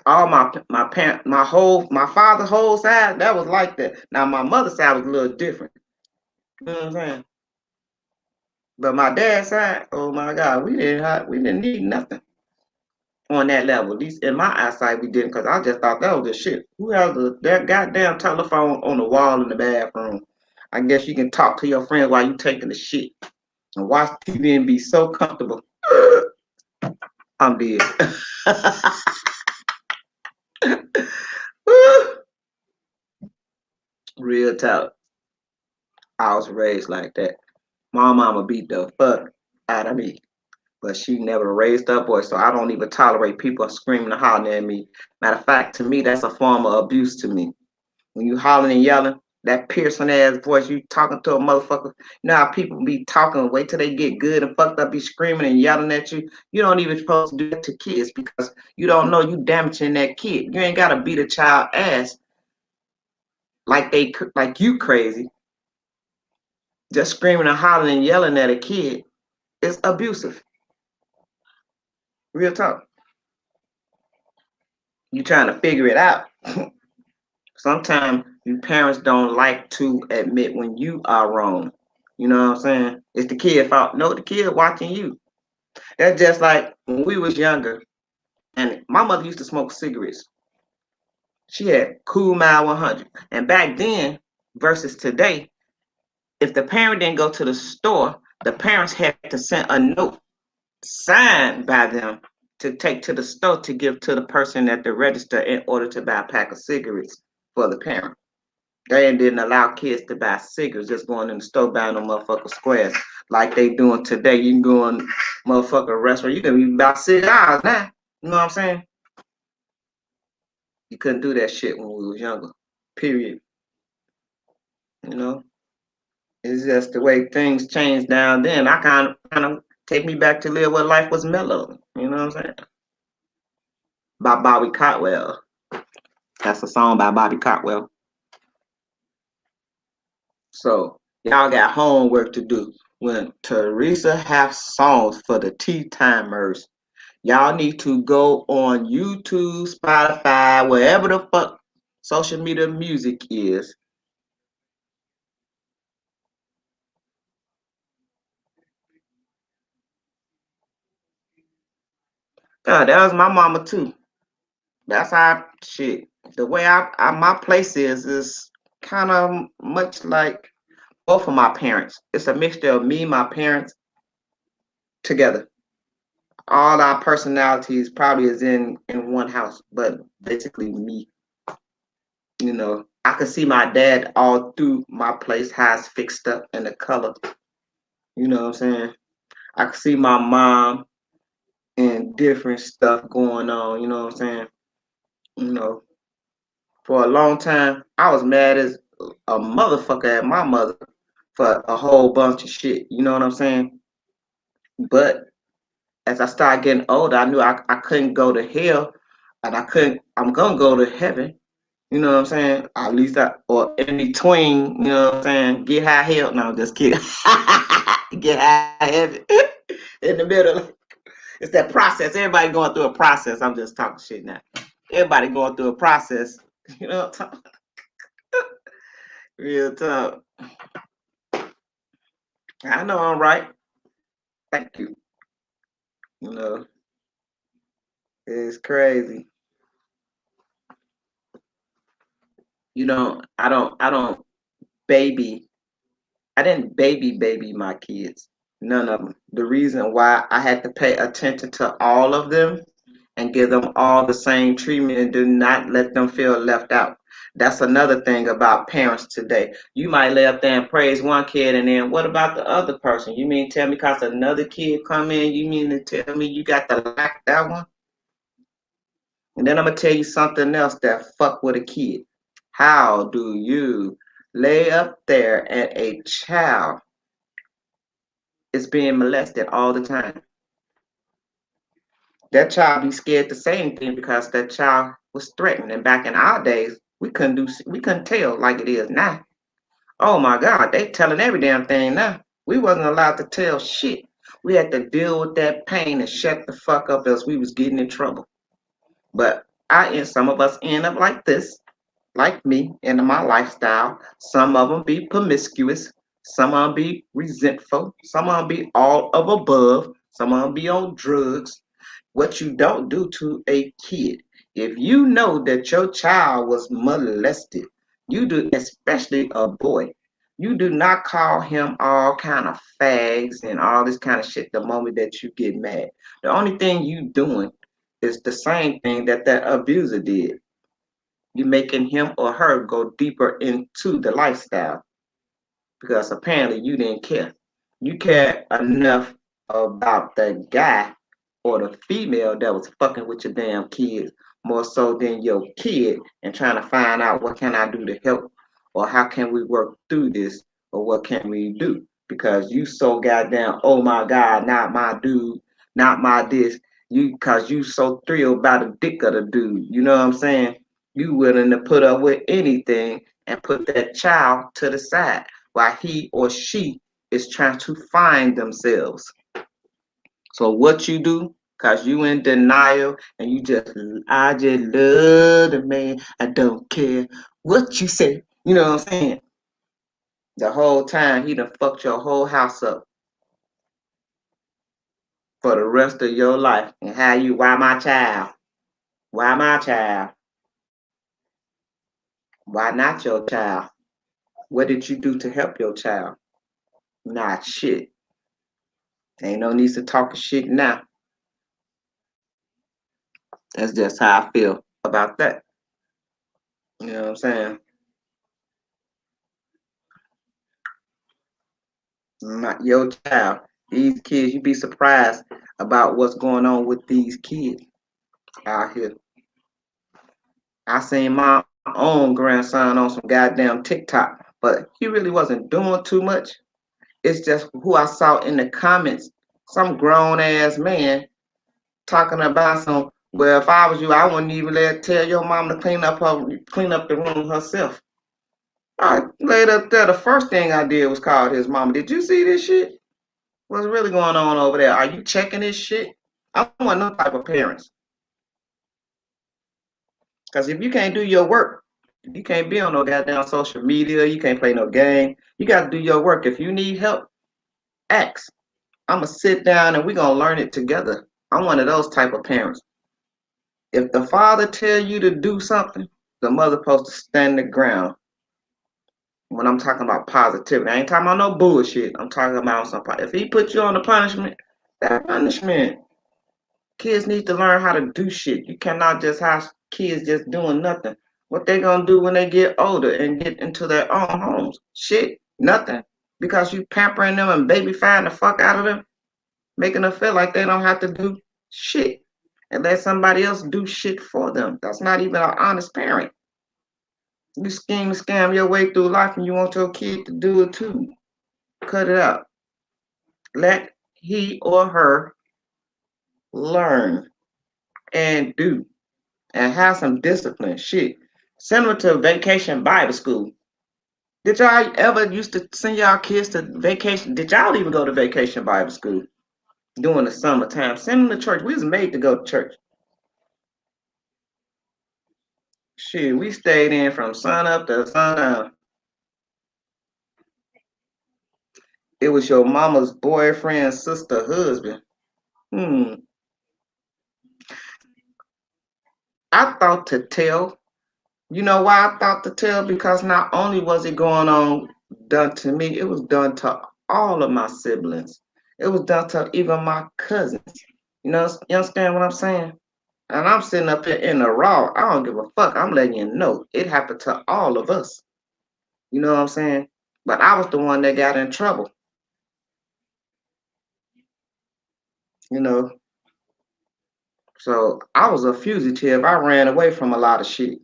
all my parent, my father's whole side, that was like that. Now my mother's side was a little different. You know what I'm saying? But my dad's side, oh my God, we didn't need nothing on that level. At least in my eyesight, we didn't, because I just thought that was the shit. Who has that goddamn telephone on the wall in the bathroom? I guess you can talk to your friends while you taking the shit and watch TV and be so comfortable. I'm dead. Real talk. I was raised like that. My mama beat the fuck out of me, but she never raised her voice, so I don't even tolerate people screaming and hollering at me. Matter of fact, to me, that's a form of abuse to me. When you hollering and yelling, that piercing ass voice, you talking to a motherfucker. You know how people be talking, wait till they get good and fucked up, be screaming and yelling at you. You don't even supposed to do that to kids because you don't know you damaging that kid. You ain't gotta beat a child ass like you crazy. Just screaming and hollering and yelling at a kid is abusive. Real talk. You trying to figure it out. Sometimes you parents don't like to admit when you are wrong. You know what I'm saying? It's the kid fault. No, the kid watching you. That's just like when we was younger, and my mother used to smoke cigarettes. She had Cool Mile 100, and back then versus today, if the parent didn't go to the store, the parents had to send a note signed by them to take to the store to give to the person at the register in order to buy a pack of cigarettes for the parent. They didn't allow kids to buy cigarettes, just going in the store buying them motherfucker squares like they doing today. You can go in motherfucker restaurant, you can be about $6 now. You know what I'm saying? You couldn't do that shit when we was younger. Period. You know? It's just the way things changed down then. I kind of take me back to live where life was mellow. You know what I'm saying? By Bobby Cotwell. That's a song by Bobby Cotwell. So y'all got homework to do. When Teresa have songs for the tea timers, y'all need to go on YouTube, Spotify, wherever the fuck social media music is. God, that was my mama too. That's how shit. The way my place is kind of much like both of my parents. It's a mixture of me, my parents together. All our personalities probably is in one house, but basically me. You know, I could see my dad all through my place, how it's fixed up and the color. You know what I'm saying? I could see my mom and different stuff going on. You know what I'm saying? You know, for a long time, I was mad as a motherfucker at my mother for a whole bunch of shit. You know what I'm saying? But as I started getting older, I knew I couldn't go to hell, and I'm gonna go to heaven. You know what I'm saying? At least or in between, you know what I'm saying? Get high hell. No, just kidding. Get high heaven in the middle. It's that process. Everybody going through a process. I'm just talking shit now. Everybody going through a process. You know what I'm talking? Real talk. I know I'm right. Thank you. You know, it's crazy. I don't baby. I didn't baby my kids. None of them. The reason why I had to pay attention to all of them and give them all the same treatment and do not let them feel left out. That's another thing about parents today. You might lay up there and praise one kid, and then what about the other person? You mean tell me because another kid come in, you mean to tell me you got to like that one? And then I'm gonna tell you something else that fuck with a kid. How do you lay up there and a child is being molested all the time? That child be scared to say anything because that child was threatened. And back in our days, we couldn't tell like it is now. Oh my God, they telling every damn thing now. We wasn't allowed to tell shit. We had to deal with that pain and shut the fuck up else we was getting in trouble. But some of us end up like this, like me, in my lifestyle. Some of them be promiscuous. Some of them be resentful. Some of them be all of above. Some of them be on drugs. What you don't do to a kid. If you know that your child was molested, you do, especially a boy, you do not call him all kind of fags and all this kind of shit the moment that you get mad. The only thing you doing is the same thing that that abuser did. You making him or her go deeper into the lifestyle because apparently you didn't care. You cared enough about the guy or the female that was fucking with your damn kids more so than your kid and trying to find out what can I do to help or how can we work through this or what can we do because you so goddamn oh my god not my dude not my this you because you so thrilled by the dick of the dude you know what I'm saying you willing to put up with anything and put that child to the side while he or she is trying to find themselves. So what you do, cause you in denial and I just love the man. I don't care what you say. You know what I'm saying? The whole time he done fucked your whole house up for the rest of your life. And how you, why my child? Why my child? Why not your child? What did you do to help your child? Not shit. Ain't no need to talk shit now. That's just how I feel about that. You know what I'm saying? Not your child. These kids, you be surprised about what's going on with these kids out here. I seen my own grandson on some goddamn TikTok, but he really wasn't doing too much. It's just who I saw in the comments. Some grown ass man talking about some. Well, if I was you, I wouldn't even tell your mom to clean up the room herself. I laid up there. The first thing I did was call his mama. Did you see this shit? What's really going on over there? Are you checking this shit? I want no type of parents. Because if you can't do your work, you can't be on no goddamn social media. You can't play no game. You got to do your work. If you need help, ask. I'm going to sit down and we're going to learn it together. I'm one of those type of parents. If the father tell you to do something, the mother supposed to stand the ground. When I'm talking about positivity, I ain't talking about no bullshit. I'm talking about something. If he put you on the punishment, that punishment. Kids need to learn how to do shit. You cannot just have kids just doing nothing. What they gonna do when they get older and get into their own homes? Shit, nothing. Because you pampering them and babyfying the fuck out of them, making them feel like they don't have to do shit and let somebody else do shit for them. That's not even an honest parent. You scheme and scam your way through life and you want your kid to do it too. Cut it out. Let he or her learn and do and have some discipline. Shit. Send them to vacation Bible school. Did y'all ever used to send y'all kids to vacation? Did y'all even go to vacation Bible school during the summertime? Send them to church. We was made to go to church. Shit, we stayed in from sun up to sun down. It was your mama's boyfriend, sister, husband. Hmm. I thought to tell. You know why I thought to tell? Because not only was it going on done to me, it was done to all of my siblings. It was done to even my cousins. You understand what I'm saying? And I'm sitting up here in the raw. I don't give a fuck. I'm letting you know it happened to all of us. You know what I'm saying? But I was the one that got in trouble. You know, So I was a fugitive. I ran away from a lot of shit.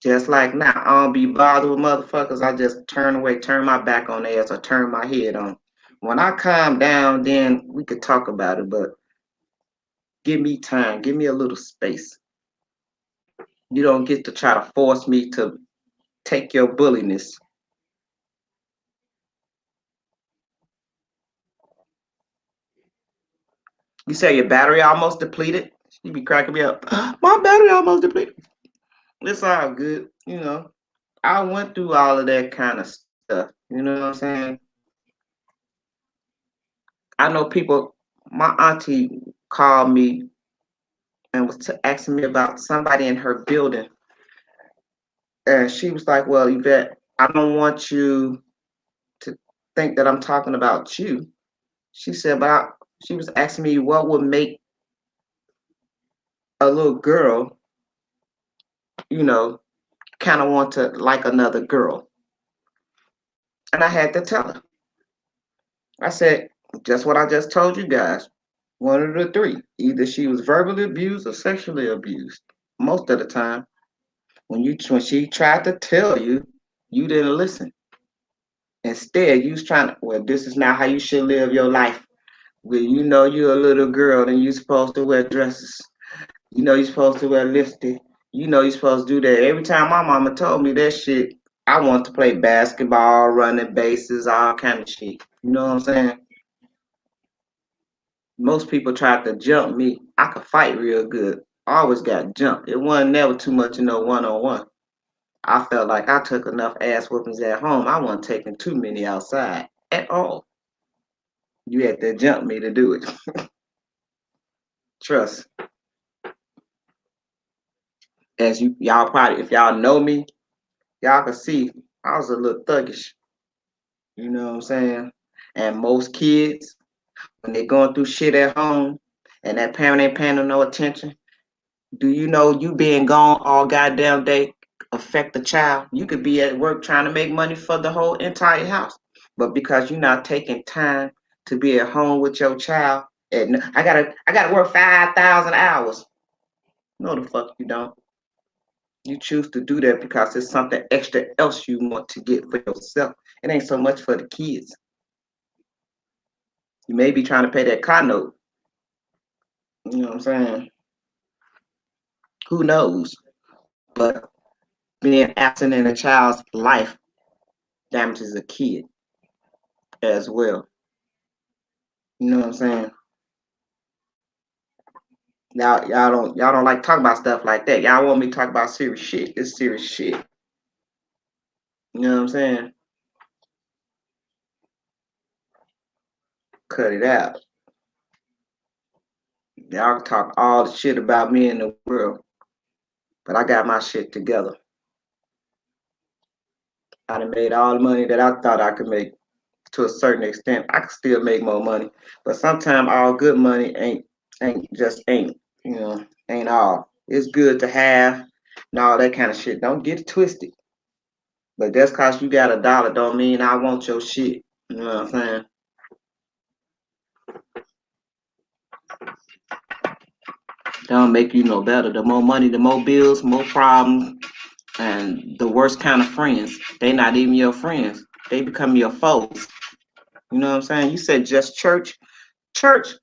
Just like now, I don't be bothered with motherfuckers. I just turn away, turn my back on theirs, or turn my head on. When I calm down, then we could talk about it. But give me time, give me a little space. You don't get to try to force me to take your bulliness. You say your battery almost depleted. You be cracking me up. My battery almost depleted. It's all good, you know. I went through all of that kind of stuff. You know what I'm saying? I know people. My auntie called me and was asking me about somebody in her building, and she was like, "Well, Yvette, I don't want you to think that I'm talking about you." She said, "But she was asking me what would make a little girl, you know, kind of want to like another girl." And I had to tell her. I said, "Just what I just told you guys. One of the three. Either she was verbally abused or sexually abused. Most of the time, when she tried to tell you, you didn't listen. Instead, you was trying to, well, this is not how you should live your life. Well, you know you're a little girl and you're supposed to wear dresses. You know you're supposed to wear lipstick. You know you're supposed to do that." Every time my mama told me that shit, I want to play basketball, running bases, all kind of shit. You know what I'm saying? Most people tried to jump me. I could fight real good. I always got jumped. It wasn't never too much in no one on one. I felt like I took enough ass whoopings at home. I wasn't taking too many outside at all. You had to jump me to do it. Trust. As y'all probably, if y'all know me, y'all can see I was a little thuggish. You know what I'm saying? And most kids, when they're going through shit at home and that parent ain't paying them no attention, do you know you being gone all goddamn day affect the child? You could be at work trying to make money for the whole entire house, but because you're not taking time to be at home with your child, and I gotta work 5,000 hours. No, the fuck you don't. You choose to do that because it's something extra else you want to get for yourself. It ain't so much for the kids. You may be trying to pay that car note. You know what I'm saying? Who knows? But being absent in a child's life damages a kid as well. You know what I'm saying? Y'all don't like talk about stuff like that. Y'all want me to talk about serious shit. It's serious shit. You know what I'm saying? Cut it out. Y'all talk all the shit about me in the world, but I got my shit together. I done made all the money that I thought I could make to a certain extent. I could still make more money, but sometimes all good money ain't, you know, ain't all. It's good to have and all that kind of shit. Don't get it twisted. But just cause you got a dollar don't mean I want your shit. You know what I'm saying? Don't make you no better. The more money, the more bills, more problems, and the worst kind of friends. They not even your friends. They become your foes. You know what I'm saying? You said just church. Church,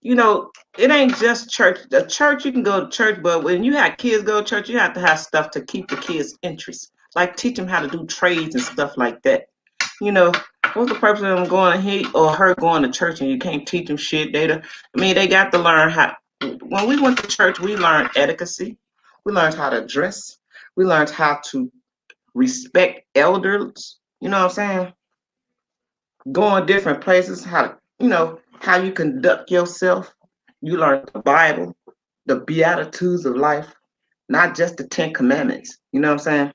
it ain't just church. The church, you can go to church, but when you have kids go to church, you have to have stuff to keep the kids' interest. Like teach them how to do trades and stuff like that. You know, what's the purpose of them going he or her going to church and you can't teach them shit? They got to learn how. When we went to church, we learned etiquette. We learned how to dress. We learned how to respect elders. You know what I'm saying? Going different places, how you conduct yourself. You learn the Bible, the Beatitudes of life, not just the Ten Commandments. You know what I'm saying?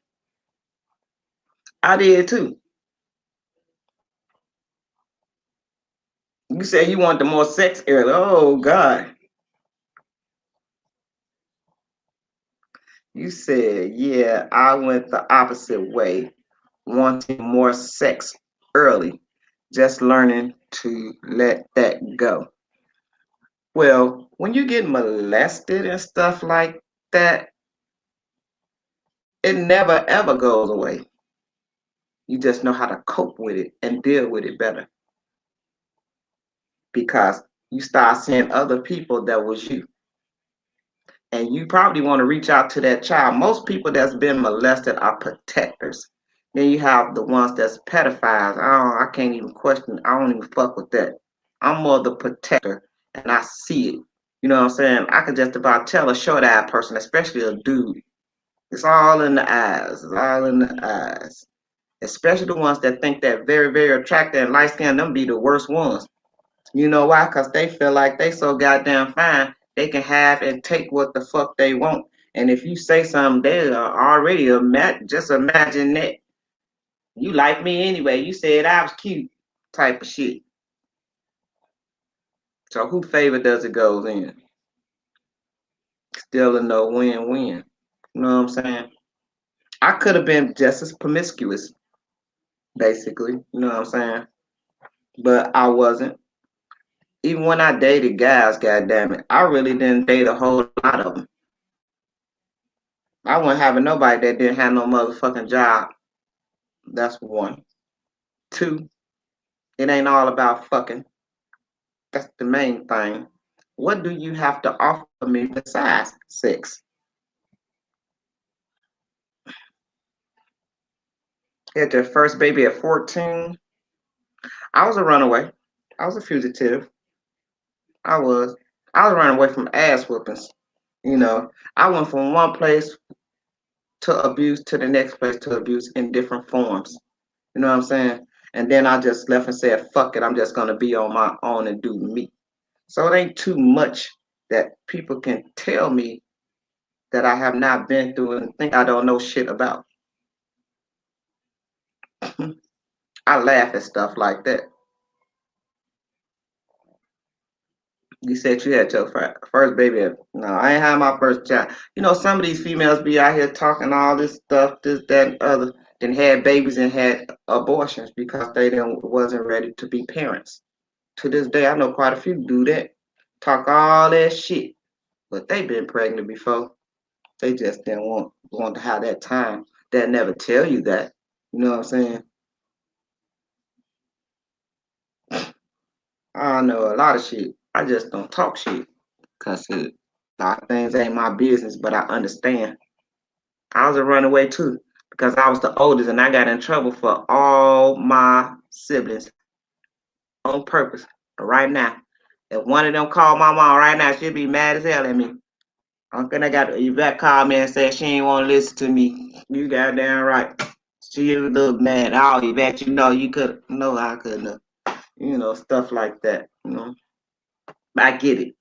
I did too. You said you wanted the more sex earlier. Oh God. You said, yeah, I went the opposite way, wanting more sex early, just learning to let that go. Well, when you get molested and stuff like that, it never ever goes away. You just know how to cope with it and deal with it better because you start seeing other people that was you. And you probably want to reach out to that child. Most people that's been molested are protectors. Then you have the ones that's pedophiles. I can't even question. I don't even fuck with that. I'm more the protector, and I see it. You know what I'm saying? I can just about tell a short-eyed person, especially a dude. It's all in the eyes. It's all in the eyes. Especially the ones that think that very, very attractive and light skinned, them be the worst ones. You know why? Because they feel like they so goddamn fine, they can have and take what the fuck they want. And if you say something, they are already just imagine that. You like me anyway. You said I was cute, type of shit. So who favor does it goes in? Still a no win-win. You know what I'm saying? I could have been just as promiscuous, basically. You know what I'm saying? But I wasn't. Even when I dated guys, goddamn it, I really didn't date a whole lot of them. I wasn't having nobody that didn't have no motherfucking job. That's one. Two, it ain't all about fucking. That's the main thing. What do you have to offer me besides sex? You had your first baby at 14. I was a runaway. I was a fugitive. I was. I was running away from ass whoopings. You know, I went from one place to abuse to the next place to abuse in different forms. You know what I'm saying? And then I just left and said, fuck it, I'm just gonna be on my own and do me. So it ain't too much that people can tell me that I have not been through and think I don't know shit about. I laugh at stuff like that. You said you had your first baby. No, I ain't had my first child. You know, some of these females be out here talking all this stuff, this, that, and other, then had babies and had abortions because they didn't wasn't ready to be parents. To this day, I know quite a few do that. Talk all that shit, but they been pregnant before. They just didn't want to have that time. They never tell you that. You know what I'm saying? I know a lot of shit. I just don't talk shit because a lot of things ain't my business, but I understand. I was a runaway too because I was the oldest and I got in trouble for all my siblings on purpose. Right now, if one of them called my mom right now, she'd be mad as hell at me. I'm gonna got Yvette call me and said she ain't want to listen to me. You goddamn right. She was a little mad. Oh, Yvette, you know you could. No, I couldn't have. You know, stuff like that. You know, I get it.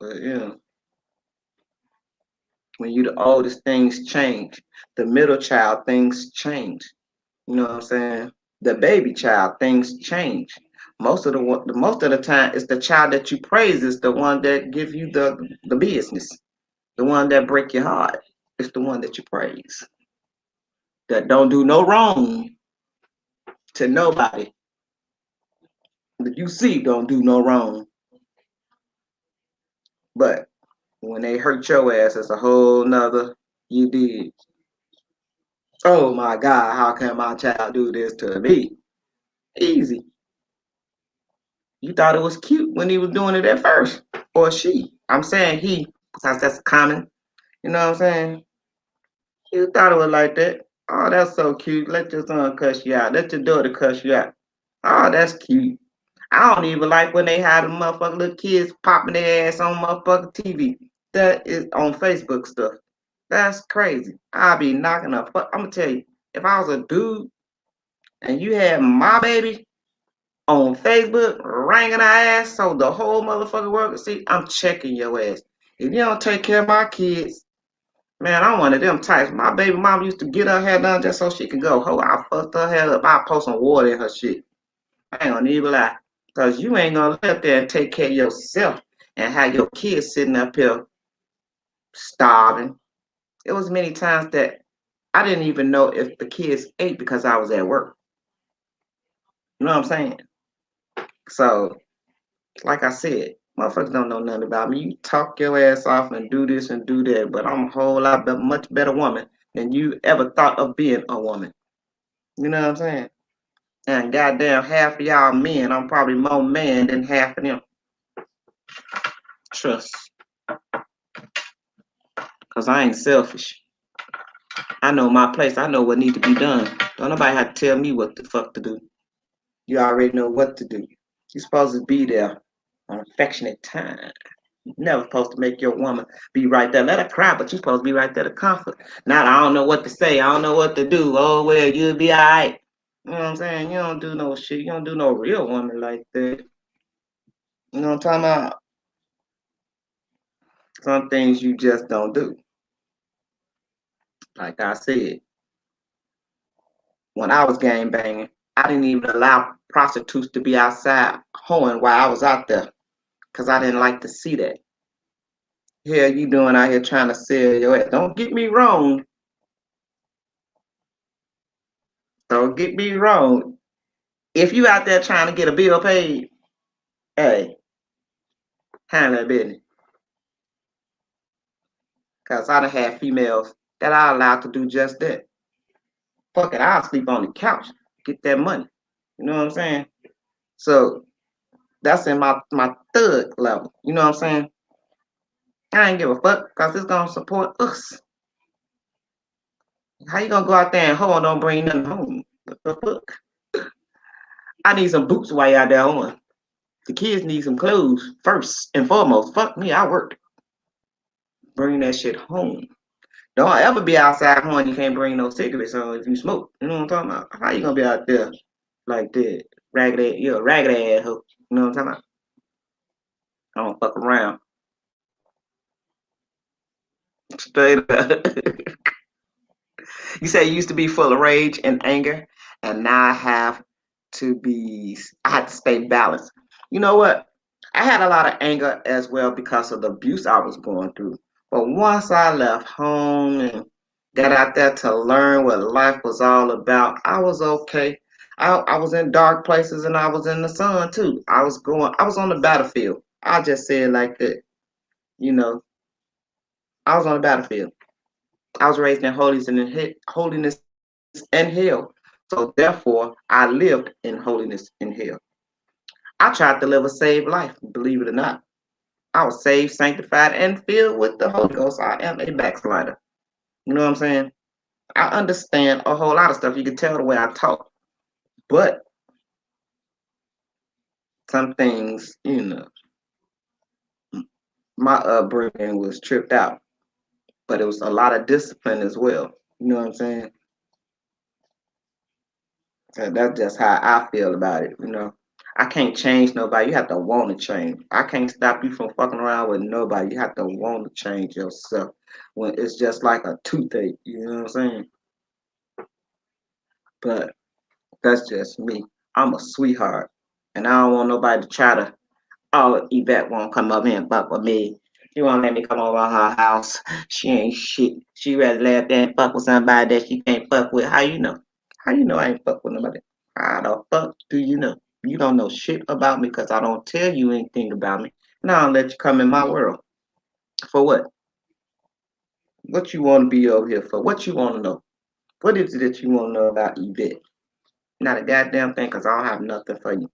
But you know, when you the oldest, things change. The middle child, things change. You know what I'm saying? The baby child, things change. Most of the time, it's the child that you praise is the one that give you the business. The one that break your heart. It's the one that you praise. That don't do no wrong to nobody. That you see don't do no wrong. But when they hurt your ass, it's a whole nother you did. Oh my God, how can my child do this to me? Easy. You thought it was cute when he was doing it at first. Or she. I'm saying he, because that's common. You know what I'm saying? You thought it was like that. Oh, that's so cute. Let your son cuss you out. Let your daughter cuss you out. Oh, that's cute. I don't even like when they have the motherfucking little kids popping their ass on motherfucking TV. That is on Facebook stuff. That's crazy. I'll be knocking up. I'm gonna tell you, if I was a dude and you had my baby on Facebook ringing our ass so the whole motherfucking world can see, I'm checking your ass. If you don't take care of my kids, man, I'm one of them types. My baby mom used to get her hair done just so she could go. Oh, I fucked her hair up. I post some water in her shit. I ain't gonna even lie. Because you ain't gonna let there and take care of yourself and have your kids sitting up here starving. It was many times that I didn't even know if the kids ate because I was at work. You know what I'm saying? So, like I said, Motherfuckers don't know nothing about me. You talk your ass off and do this and do that, but I'm a whole lot much better woman than you ever thought of being a woman. You know what I'm saying? And goddamn, half of y'all men, I'm probably more man than half of them. Trust. Because I ain't selfish. I know my place. I know what needs to be done. Don't nobody have to tell me what the fuck to do. You already know what to do. You're supposed to be there on affectionate time. You're never supposed to make your woman be right there. Let her cry, but you're supposed to be right there to comfort. Not, I don't know what to say. I don't know what to do. Oh, well, you'll be all right. You know what I'm saying? You don't do no shit. You don't do no real woman like that. You know what I'm talking about? Some things you just don't do. Like I said, when I was gang banging, I didn't even allow prostitutes to be outside hoeing while I was out there because I didn't like to see that. Hell, you doing out here trying to sell your ass? Don't get me wrong. Don't get me wrong. If you out there trying to get a bill paid, hey, handle that business. Cause I done had females that I allowed to do just that. Fuck it, I'll sleep on the couch, get that money. You know what I'm saying? So that's in my thug level. You know what I'm saying? I ain't give a fuck because it's gonna support us. How you gonna go out there and hoe and don't bring nothing home? What the fuck? I need some boots while you out there hoeing. The kids need some clothes first and foremost. Fuck me, I work. Bring that shit home. Don't ever be outside hoeing. You can't bring no cigarettes home if you smoke. You know what I'm talking about? How you gonna be out there like that? Ragged, you're a ragged ass hoe. You know what I'm talking about? I don't fuck around. Straight up. You say you used to be full of rage and anger, and now I have to stay balanced. You know what? I had a lot of anger as well because of the abuse I was going through. But once I left home and got out there to learn what life was all about, I was okay. I was in dark places and I was in the sun too. I was on the battlefield. I just say it like that. You know, I was on the battlefield. I was raised in holiness and hell. So therefore, I lived in holiness and hell. I tried to live a saved life, believe it or not. I was saved, sanctified, and filled with the Holy Ghost. I am a backslider. You know what I'm saying? I understand a whole lot of stuff. You can tell the way I talk. But some things, my upbringing was tripped out. But it was a lot of discipline as well. You know what I'm saying? And that's just how I feel about it. I can't change nobody. You have to want to change. I can't stop you from fucking around with nobody. You have to want to change yourself. When it's just like a toothache, you know what I'm saying? But that's just me. I'm a sweetheart. And I don't want nobody to try to, oh, Yvette won't come up here and fuck with me. She won't let me come over her house. She ain't shit. She rather lay up there and fuck with somebody that she can't fuck with. How you know? How you know I ain't fuck with nobody? How the fuck do you know? You don't know shit about me because I don't tell you anything about me. Now I'll let you come in my world. For what? What you want to be over here for? What you want to know? What is it that you want to know about Yvette? Not a goddamn thing because I don't have nothing for you.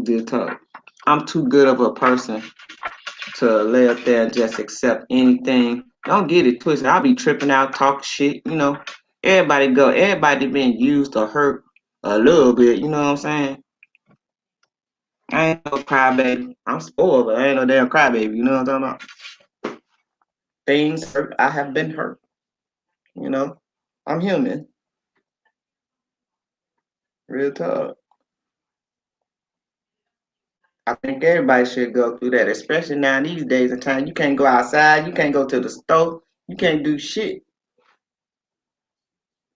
Dear talk. I'm too good of a person to lay up there and just accept anything. Don't get it twisted. I'll be tripping out, talk shit. Everybody been used or hurt a little bit, you know what I'm saying? I ain't no crybaby. I'm spoiled, but I ain't no damn crybaby, you know what I'm talking about? Things hurt. I have been hurt, you know. I'm human. Real talk. I think everybody should go through that, especially now these days and time. You can't go outside, you can't go to the store, you can't do shit.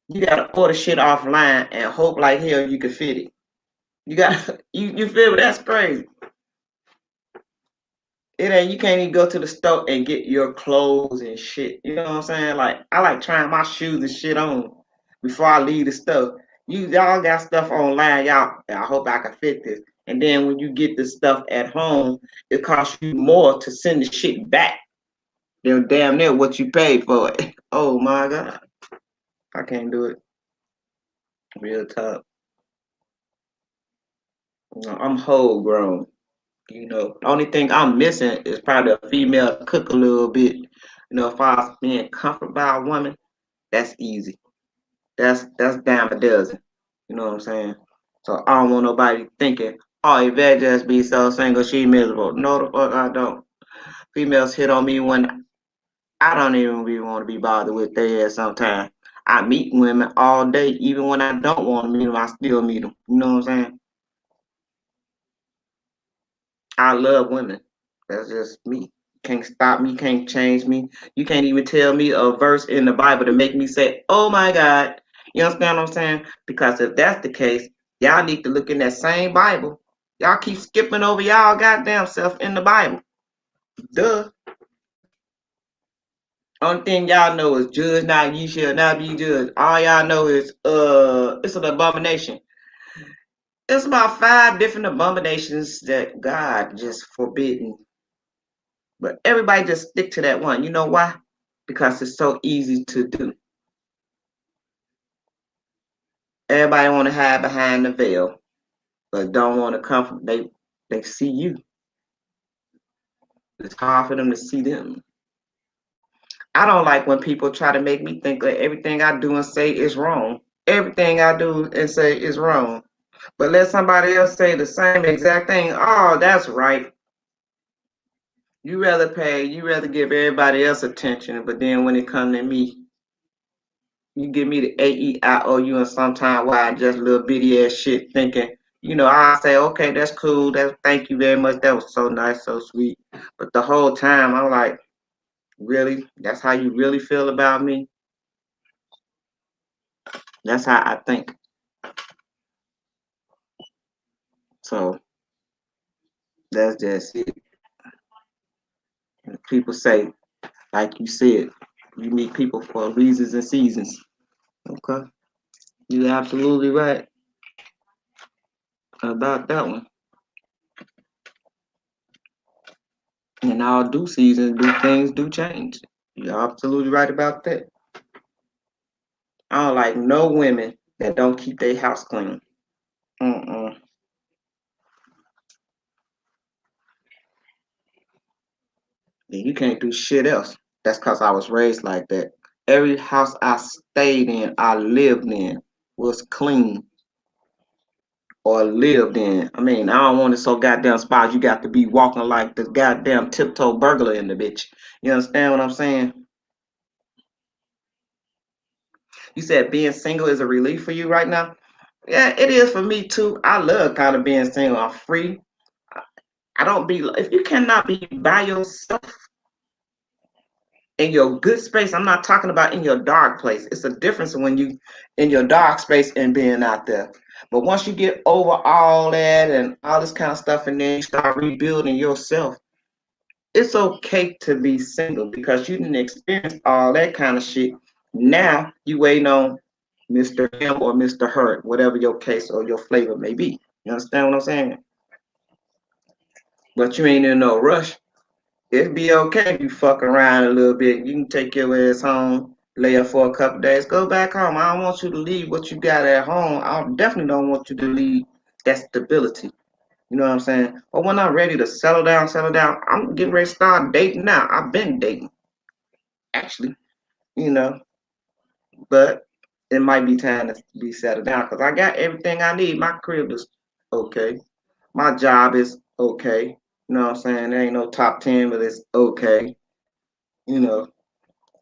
You gotta order shit offline and hope like hell you can fit it. You got you feel me? That's crazy. It ain't you can't even go to the store and get your clothes and shit. You know what I'm saying? Like I like trying my shoes and shit on before I leave the store. Y'all got stuff online, y'all. I hope I can fit this. And then when you get the stuff at home, it costs you more to send the shit back than damn near what you paid for it. Oh my God. I can't do it. Real tough. I'm whole grown. Only thing I'm missing is probably a female to cook a little bit. If I was being comforted by a woman, that's easy. That's dime a dozen. You know what I'm saying? So I don't want nobody thinking, oh, Yvette just be so single, she miserable. No, the fuck I don't. Females hit on me when I don't even really want to be bothered with their ass sometimes. I meet women all day, even when I don't want to meet them, I still meet them. You know what I'm saying? I love women. That's just me. Can't stop me, can't change me. You can't even tell me a verse in the Bible to make me say, oh my God. You understand what I'm saying? Because if that's the case, y'all need to look in that same Bible. Y'all keep skipping over y'all goddamn self in the Bible. Duh. Only thing y'all know is judge not, ye shall not be judged. All y'all know is it's an abomination. It's about 5 different abominations that God just forbidden. But everybody just stick to that one. You know why? Because it's so easy to do. Everybody want to hide behind the veil, but don't want to come from they see you. It's hard for them to see them. I don't like when people try to make me think that everything I do and say is wrong. Everything I do and say is wrong. But let somebody else say the same exact thing. Oh, that's right. You rather give everybody else attention, but then when it comes to me, you give me the AEIOU and sometimes why I just little bitty ass shit thinking, I say, okay, that's cool. Thank you very much. That was so nice, so sweet. But the whole time I'm like, really? That's how you really feel about me? That's how I think. So that's just it. And people say, like you said, you meet people for reasons and seasons. Okay. You're absolutely right about that one. And all due seasons, do things do change. You're absolutely right about that. I don't like no women that don't keep their house clean. Mm-mm. And you can't do shit else. That's because I was raised like that. Every house I stayed in, I lived in, was clean or lived in. I mean, I don't want it so goddamn spots. You got to be walking like the goddamn tiptoe burglar in the bitch. You understand what I'm saying? You said being single is a relief for you right now? Yeah, it is for me too. I love kind of being single. I'm free. I don't be, if you cannot be by yourself in your good space, I'm not talking about in your dark place. It's a difference when you in your dark space and being out there. But once you get over all that and all this kind of stuff, and then you start rebuilding yourself, it's okay to be single because you didn't experience all that kind of shit. Now you waiting on Mr. Him or Mr. Hurt, whatever your case or your flavor may be. You understand what I'm saying? But you ain't in no rush. It'd be okay if you fuck around a little bit. You can take your ass home, lay up for a couple days, go back home. I don't want you to leave what you got at home. I definitely don't want you to leave that stability. You know what I'm saying? But when I'm ready to settle down, I'm getting ready to start dating now. I've been dating, actually, you know, but it might be time to be settled down because I got everything I need. My crib is okay. My job is okay. You know what I'm saying? There ain't no top 10, but it's okay. You know,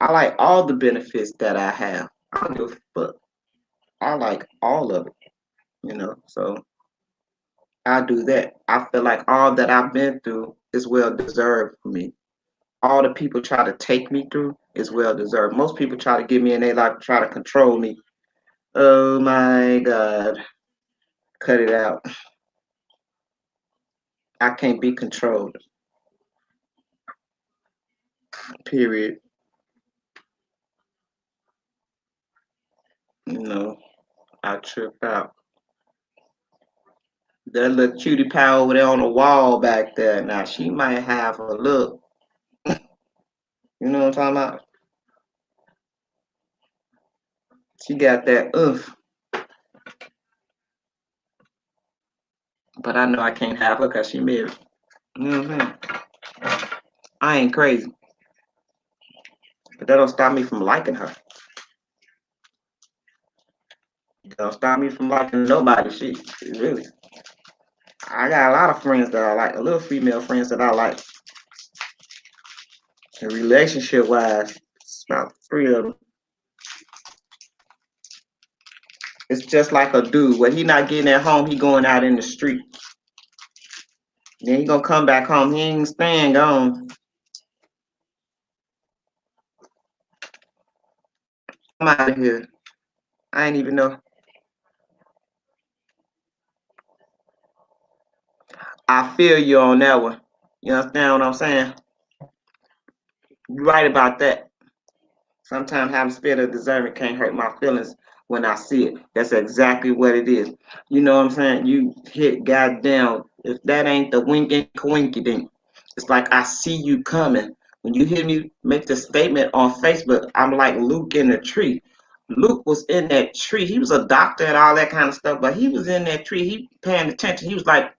I like all the benefits that I have. I don't give a fuck. I like all of it. So I do that. I feel like all that I've been through is well deserved for me. All the people try to take me through is well deserved. Most people try to get me in their life, try to control me. Oh my God. Cut it out. I can't be controlled. Period. I trip out. That little cutie pie over there on the wall back there. Now she might have a look. You know what I'm talking about? She got that oomph. But I know I can't have her because she married. You know what I'm saying? I ain't crazy. But that don't stop me from liking her. That don't stop me from liking nobody. She really. I got a lot of friends that I like, a little female friends that I like. And relationship wise, it's about three of them. It's just like a dude. When he not getting at home, he going out in the street. Then he gonna come back home. He ain't staying gone. I'm out of here. I ain't even know. I feel you on that one. You understand what I'm saying? You're right about that. Sometimes having spirit of discernment can't hurt my feelings when I see it. That's exactly what it is. You know what I'm saying? You hit goddamn. If that ain't the winking coinky dink, it's like I see you coming. When you hear me make the statement on Facebook, I'm like Luke in the tree. Luke was in that tree. He was a doctor and all that kind of stuff, but he was in that tree. He paying attention. He was like,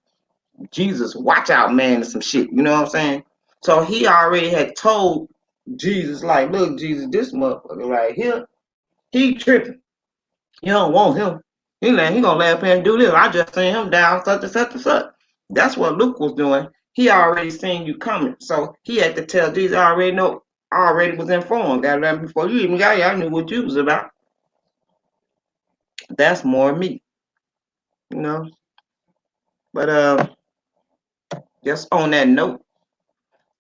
Jesus, watch out, man, and some shit. You know what I'm saying? So he already had told Jesus, like, look, Jesus, this motherfucker right here, he tripping. You don't want him. He gonna lay up here and do this. I just seen him down such and such and such. That's what Luke was doing. He already seen you coming. So he had to tell Jesus, I already know, I already was informed. Goddamn, before you even got here, I knew what you was about. That's more me, you know. But just on that note,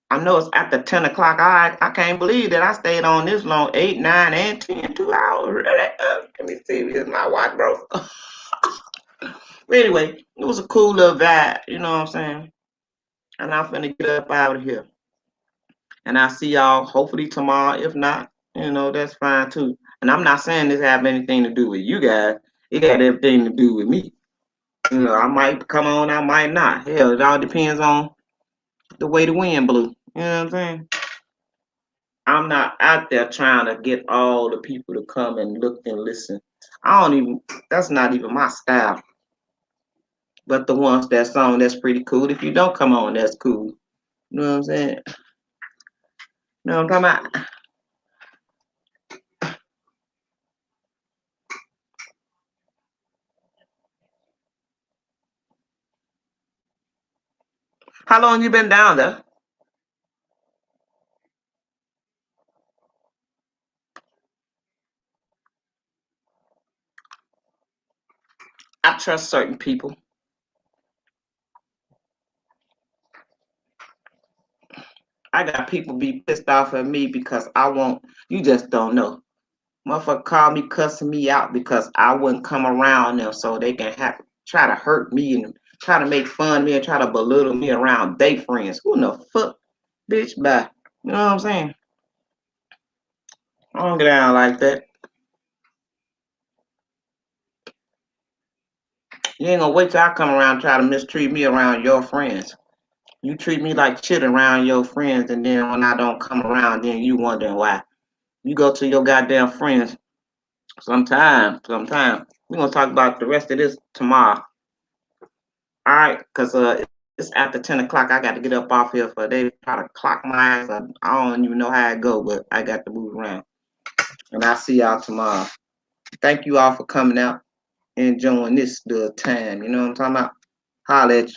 I know it's after 10 o'clock. I can't believe that I stayed on this long, 8, 9, and 10, 2 hours. Let me see if my watch broke. But anyway, it was a cool little vibe, you know what I'm saying? And I'm finna get up out of here. And I'll see y'all hopefully tomorrow. If not, that's fine too. And I'm not saying this have anything to do with you guys. It had everything to do with me. I might come on, I might not. Hell, it all depends on the way the wind blew. You know what I'm saying? I'm not out there trying to get all the people to come and look and listen. That's not even my style. But the ones that's on, that's pretty cool. If you don't come on, that's cool. You know what I'm saying? You know what I'm talking about? How long you been down there? I trust certain people. I got people be pissed off at me because I won't. You just don't know. Motherfucker call me cussing me out because I wouldn't come around them so they can try to hurt me and try to make fun of me and try to belittle me around they friends. Who in the fuck, bitch, bye. You know what I'm saying? I don't get down like that. You ain't gonna wait till I come around and try to mistreat me around your friends. You treat me like shit around your friends, and then when I don't come around, then you wondering why. You go to your goddamn friends sometime. We're gonna talk about the rest of this tomorrow. All right, because it's after 10 o'clock. I got to get up off here for they try to clock my ass. I don't even know how it go, but I got to move around. And I'll see y'all tomorrow. Thank you all for coming out and enjoying this little time. You know what I'm talking about? Holla at you.